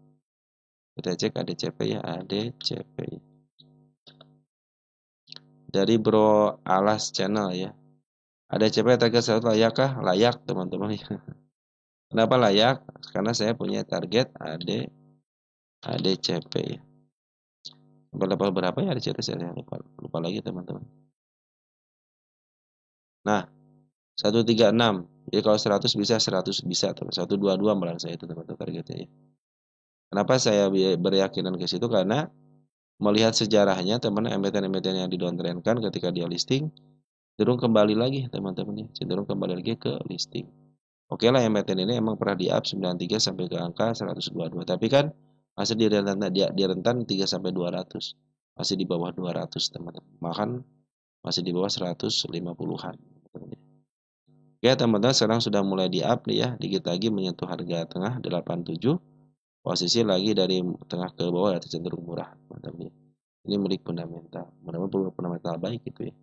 Kita cek ADCP ya, ADCP. Dari Bro Alas Channel ya. ADCP target satu layakkah? Layak teman-teman ya. Kenapa layak? Karena saya punya target ADCP ya. Level berapa ya ADCP saya lupa lagi teman-teman. Nah, 136. Jadi kalau 100 bisa 100 bisa teman. 122 malah saya itu teman-teman targetnya ya. Kenapa saya beryakinan ke situ? Karena melihat sejarahnya teman emiten-emiten yang didowntrendkan ketika dia listing cenderung kembali lagi teman-teman ya, cenderung kembali lagi ke listing. Oke lah emiten ini emang pernah di up 93 sampai ke angka 122, tapi kan masih di rentan 3 sampai 200. Masih di bawah 200 teman-teman. Bahkan masih di bawah 150-an. Oke teman-teman, sekarang sudah mulai di up nih ya, dikit lagi menyentuh harga tengah 87. Posisi lagi dari tengah ke bawah ya cenderung murah teman-teman. Ini milik fundamental, mudah-mudahan fundamental baik gitu ya.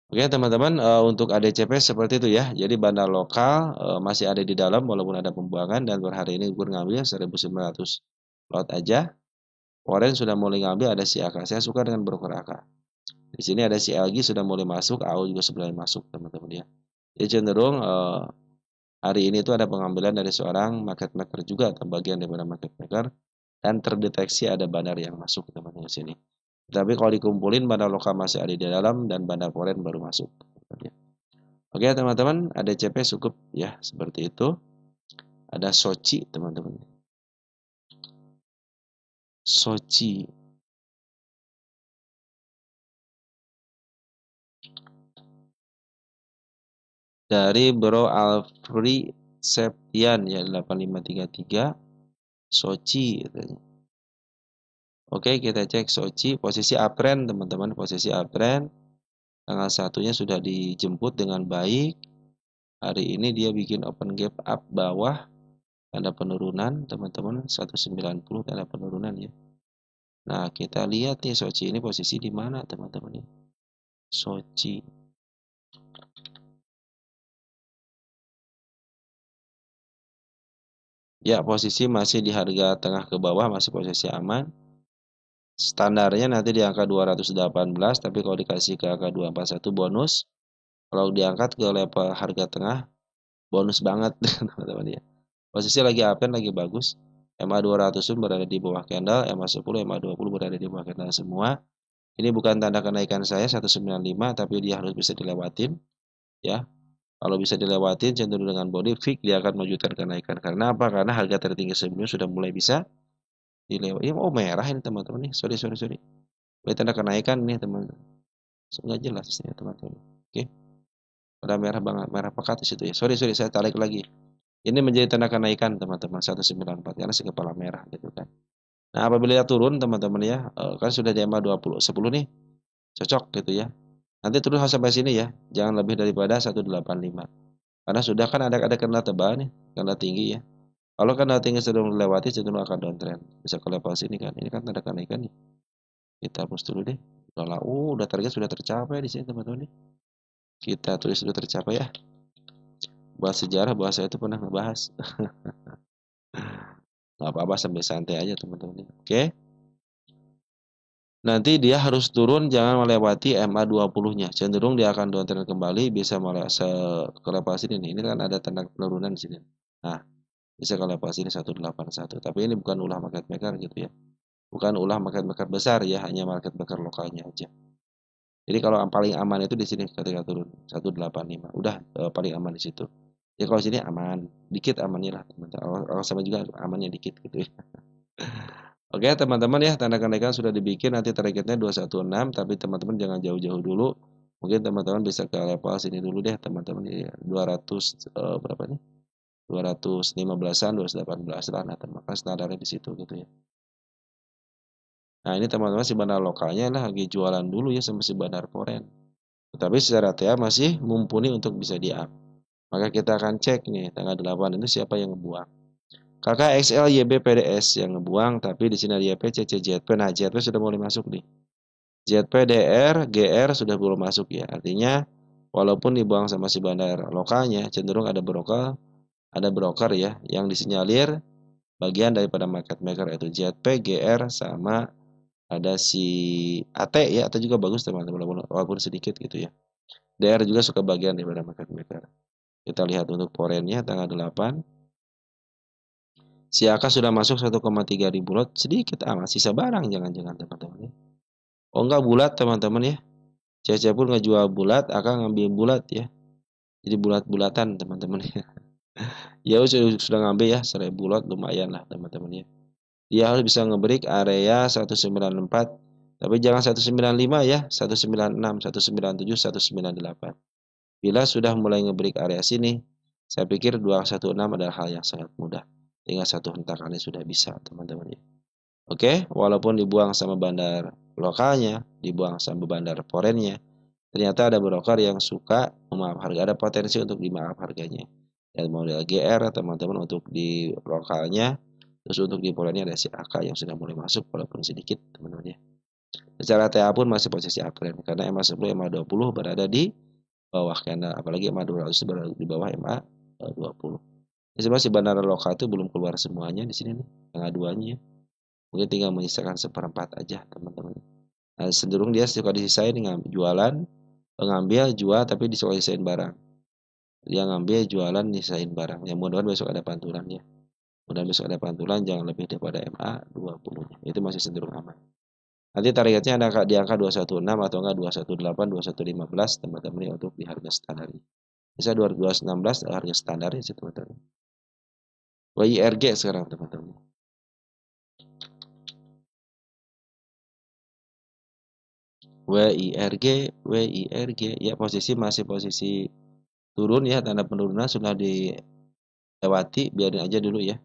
Oke teman-teman, untuk ADCP seperti itu ya. Jadi bandar lokal masih ada di dalam walaupun ada pembuangan, dan per hari ini gue ngambil 1900 lot aja. Foreign sudah mulai ngambil, ada si AK. Saya suka dengan broker AK. Di sini ada si LG sudah mulai masuk, AU juga sebelum masuk teman-teman ya. Jadi cenderung hari ini itu ada pengambilan dari seorang market maker juga, atau bagian daripada market maker, dan terdeteksi ada bandar yang masuk teman-teman di sini. Tapi kalau dikumpulin bandar lokal masih ada di dalam dan bandar foreign baru masuk. Oke teman-teman, ADCP cukup ya seperti itu. Ada Soci teman-teman. Soci. Dari Bro Alfri Septian ya 8533 Soci katanya. Oke, kita cek Soci posisi uptrend teman-teman, posisi uptrend. Tanggal satunya sudah dijemput dengan baik. Hari ini dia bikin open gap up bawah, tanda penurunan teman-teman 190 tanda penurunan ya. Nah, kita lihat nih Soci ini posisi di mana teman-teman ya. Soci. Ya, posisi masih di harga tengah ke bawah, masih posisi aman. Standarnya nanti di angka 218, tapi kalau dikasih ke angka 241 bonus. Kalau diangkat ke level harga tengah, bonus banget teman-teman ya. Posisi lagi uptrend, lagi bagus. MA200 pun berada di bawah candle, MA10, MA20 berada di bawah candle semua. Ini bukan tanda kenaikan saya 195, tapi dia harus bisa dilewatin ya. Kalau bisa dilewatin cenderung dengan body fix dia akan mewujudkan kenaikan. Karena apa? Karena harga tertinggi sebelumnya sudah mulai bisa dilewati. Oh merah ini teman-teman nih. Sorry. Ini tanda kenaikan nih teman-teman. Nggak jelas ya teman-teman. Oke. Ada merah banget, merah pekat di situ ya. Sorry, saya tarik lagi. Ini menjadi tanda kenaikan teman-teman 194 karena si kepala merah gitu kan. Nah, apabila dia turun teman-teman ya, kan sudah di EMA 20 10 nih. Cocok gitu ya. Nanti turun sampai sini ya. Jangan lebih daripada 185. Karena sudah kan ada candle tebal nih, candle tinggi ya. Kalau candle tinggi sedang melewati cenderung akan downtrend. Bisa ke level sini kan. Ini kan tanda kenaikan nih. Kita hapus dulu deh. Udah target sudah tercapai di sini teman-teman nih. Kita tulis sudah tercapai ya. Buat sejarah bahwa saya itu pernah ngebahas. Nggak apa-apa, sambil santai aja teman-teman. Oke. Nanti dia harus turun, jangan melewati MA20-nya. Cenderung dia akan downtrend kembali, bisa ke level sini nih. Ini kan ada tanda penurunan di sini. Nah, bisa ke level sini 181. Tapi ini bukan ulah market maker gitu ya. Bukan ulah market maker besar ya, hanya market maker lokalnya aja. Jadi kalau yang paling aman itu di sini ketika turun 185. Udah paling aman di situ. Ya kalau sini aman, dikit amannya lah teman-teman. Kalau sama juga amannya dikit gitu ya. Oke teman-teman ya, tanda kenaikan sudah dibikin, nanti targetnya 216, tapi teman-teman jangan jauh-jauh dulu. Mungkin teman-teman bisa ke level sini dulu deh teman-teman ya. 200 berapa nih? 215-an, 218 lah, nah maka standarnya di situ gitu ya. Nah ini teman-teman si bandar lokalnya lah lagi jualan dulu ya sama si bandar foreign. Tetapi secara TA masih mumpuni untuk bisa di-up. Maka kita akan cek nih tanggal 8 itu siapa yang ngebuang. KKXL YB PDS yang ngebuang, tapi di sini ada YP CC ZP. Nah ZP sudah mulai masuk nih. ZP DR GR sudah belum masuk ya. Artinya walaupun dibuang sama si bandar lokalnya, cenderung ada broker ya yang disinyalir bagian daripada market maker, yaitu ZP, GR, sama ada si AT ya. AT juga bagus teman-teman walaupun sedikit gitu ya. DR juga suka bagian daripada market maker. Kita lihat untuk foreignnya tanggal 8. Si AK sudah masuk 1,3 ribu lot, sedikit amat sisa barang jangan-jangan teman-teman ya. Oh enggak, bulat teman-teman ya. CC pun ngejual bulat, AK ngambil bulat ya. Jadi bulat-bulatan teman-teman ya. Ya sudah ngambil ya 1000 lot, lumayan lah teman-teman ya. Dia harus bisa ngebreak area 194, tapi jangan 195 ya, 196, 197, 198. Bila sudah mulai ngebreak area sini, saya pikir 216 adalah hal yang sangat mudah. Tinggal satu hentakannya sudah bisa teman-teman ya. Oke, walaupun dibuang sama bandar lokalnya, dibuang sama bandar foreignnya, ternyata ada broker yang suka memaaf harga, ada potensi untuk dimaaf harganya. Dan model GR teman-teman untuk di lokalnya, terus untuk di foreignnya ada si AK yang sudah mulai masuk walaupun sedikit teman-teman ya. Secara TA pun masih posisi uptrend karena MA10, MA20 berada di bawah candle, apalagi MA200 berada di bawah MA20. Ini sebenarnya si bandara lokal itu belum keluar semuanya di sini nih, tengah duanya. Mungkin tinggal menyisakan seperempat aja teman-teman. Nah, cenderung dia suka disisain jualan, ngambil, jual, tapi disuka sisain barang. Dia ngambil, jualan, nyisain barang. Yang mudah-mudahan besok ada pantulan ya. Mudah besok ada pantulan, jangan lebih daripada MA20. Itu masih cenderung aman. Nanti targetnya ada di angka 216 atau enggak 218, 2115 teman-teman ya untuk di harga standar. Bisa 216 harga standarnya sih teman-teman. WIRG sekarang teman-teman. WIRG ya, posisi masih posisi turun ya, tanda penurunan sudah dilewati, biarin aja dulu ya.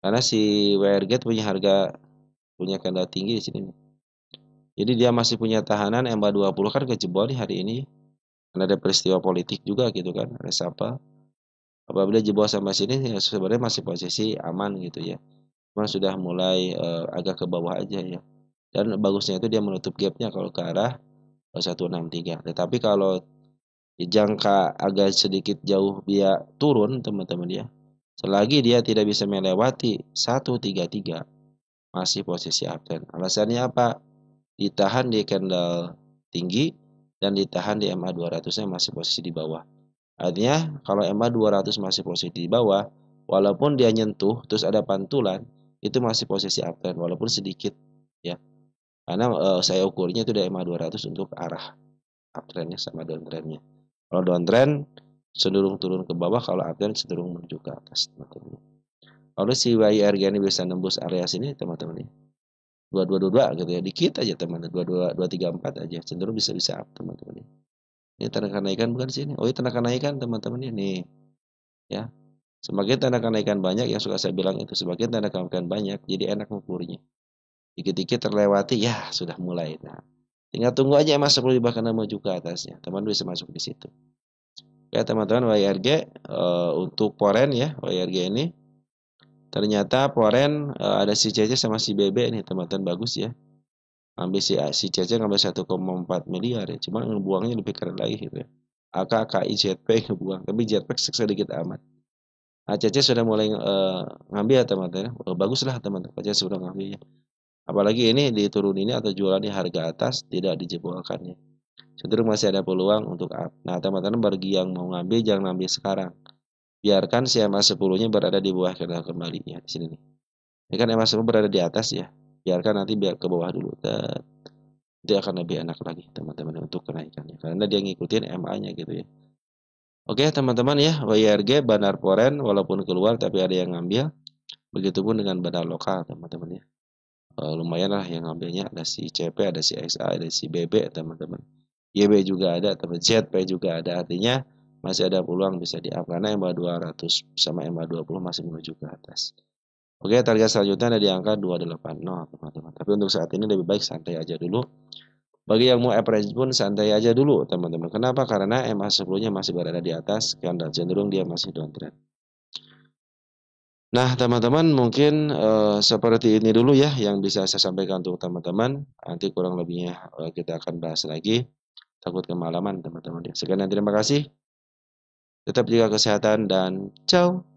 Karena si WIRG punya punya candle tinggi di sini nih. Jadi dia masih punya tahanan, MA20 kan kejebol di hari ini. Karena ada peristiwa politik juga gitu kan, resapel. Apabila jebol sama sini ya sebenarnya masih posisi aman gitu ya. Cuma sudah mulai agak ke bawah aja ya. Dan bagusnya itu dia menutup gapnya kalau ke arah 163. Tetapi kalau di jangka agak sedikit jauh dia turun teman-teman ya. Selagi dia tidak bisa melewati 133 masih posisi uptrend. Alasannya apa? Ditahan di candle tinggi dan ditahan di MA200-nya masih posisi di bawah. Artinya kalau MA200 masih posisi di bawah, walaupun dia nyentuh terus ada pantulan, itu masih posisi uptrend walaupun sedikit ya. Karena saya ukurnya itu dari MA200 untuk arah uptrendnya sama downtrendnya. Kalau downtrend cenderung turun ke bawah, kalau uptrend cenderung menuju ke atas teman-teman. Kalau si WIRG ini bisa nembus area sini teman-teman, 2222 gitu ya, dikit aja teman-teman, 22234 aja cenderung bisa up teman-teman. Ini tanda kenaikan bukan sini. Oh, ini tanda kenaikan teman-teman ini ya. Semakin tanda kenaikan banyak, yang suka saya bilang itu semakin tanda kenaikan banyak, jadi enak mengukurnya. Dikit-dikit terlewati ya sudah mulai. Nah, tinggal tunggu aja Mas 10 bahkan maju ke atasnya. Teman bisa masuk di situ. Ya teman-teman, WIRG untuk foreign ya, WIRG ini ternyata foreign ada si CC sama si BB nih teman-teman, bagus ya. Ngambil si CC ngambil 1,4 miliar ya. Cuma ngebuangnya lebih keren lagi gitu ya. AKKI Jetpack ngebuang, tapi Jetpack sedikit amat. Nah, CC sudah mulai ngambil ya teman-teman. Baguslah teman-teman, CC sudah ngambil ya. Apalagi ini dituruninnya atau jualan di harga atas, tidak dijebolkannya. Cenderung masih ada peluang untuk up. Nah, teman-teman bagi yang mau ngambil jangan ngambil sekarang. Biarkan si MA 10-nya berada di bawah candle kembalinya di sini nih. Ini kan MA 10 berada di atas ya. Biarkan nanti biar ke bawah dulu. Dia akan lebih enak lagi teman-teman untuk kenaikannya. Karena dia ngikutin MA-nya gitu ya. Oke teman-teman ya, WIRG Bandar Poren walaupun keluar tapi ada yang ngambil. Begitupun dengan bandar lokal teman-teman ya. Lumayan lah yang ngambilnya, ada si CP, ada si XA, ada si BB teman-teman. YB juga ada, teman ZP juga ada, artinya masih ada peluang bisa di up karena MA 200 sama MA 20 masih menuju ke atas. Oke, target selanjutnya ada di angka 280 teman-teman. Tapi untuk saat ini lebih baik santai aja dulu. Bagi yang mau average pun santai aja dulu teman-teman. Kenapa? Karena MA 10-nya masih berada di atas dan cenderung dia masih downtrend. Nah, teman-teman mungkin seperti ini dulu ya yang bisa saya sampaikan untuk teman-teman. Nanti kurang lebihnya kita akan bahas lagi. Takut kemalaman teman-teman. Sekian dan terima kasih. Tetap jaga kesehatan dan ciao.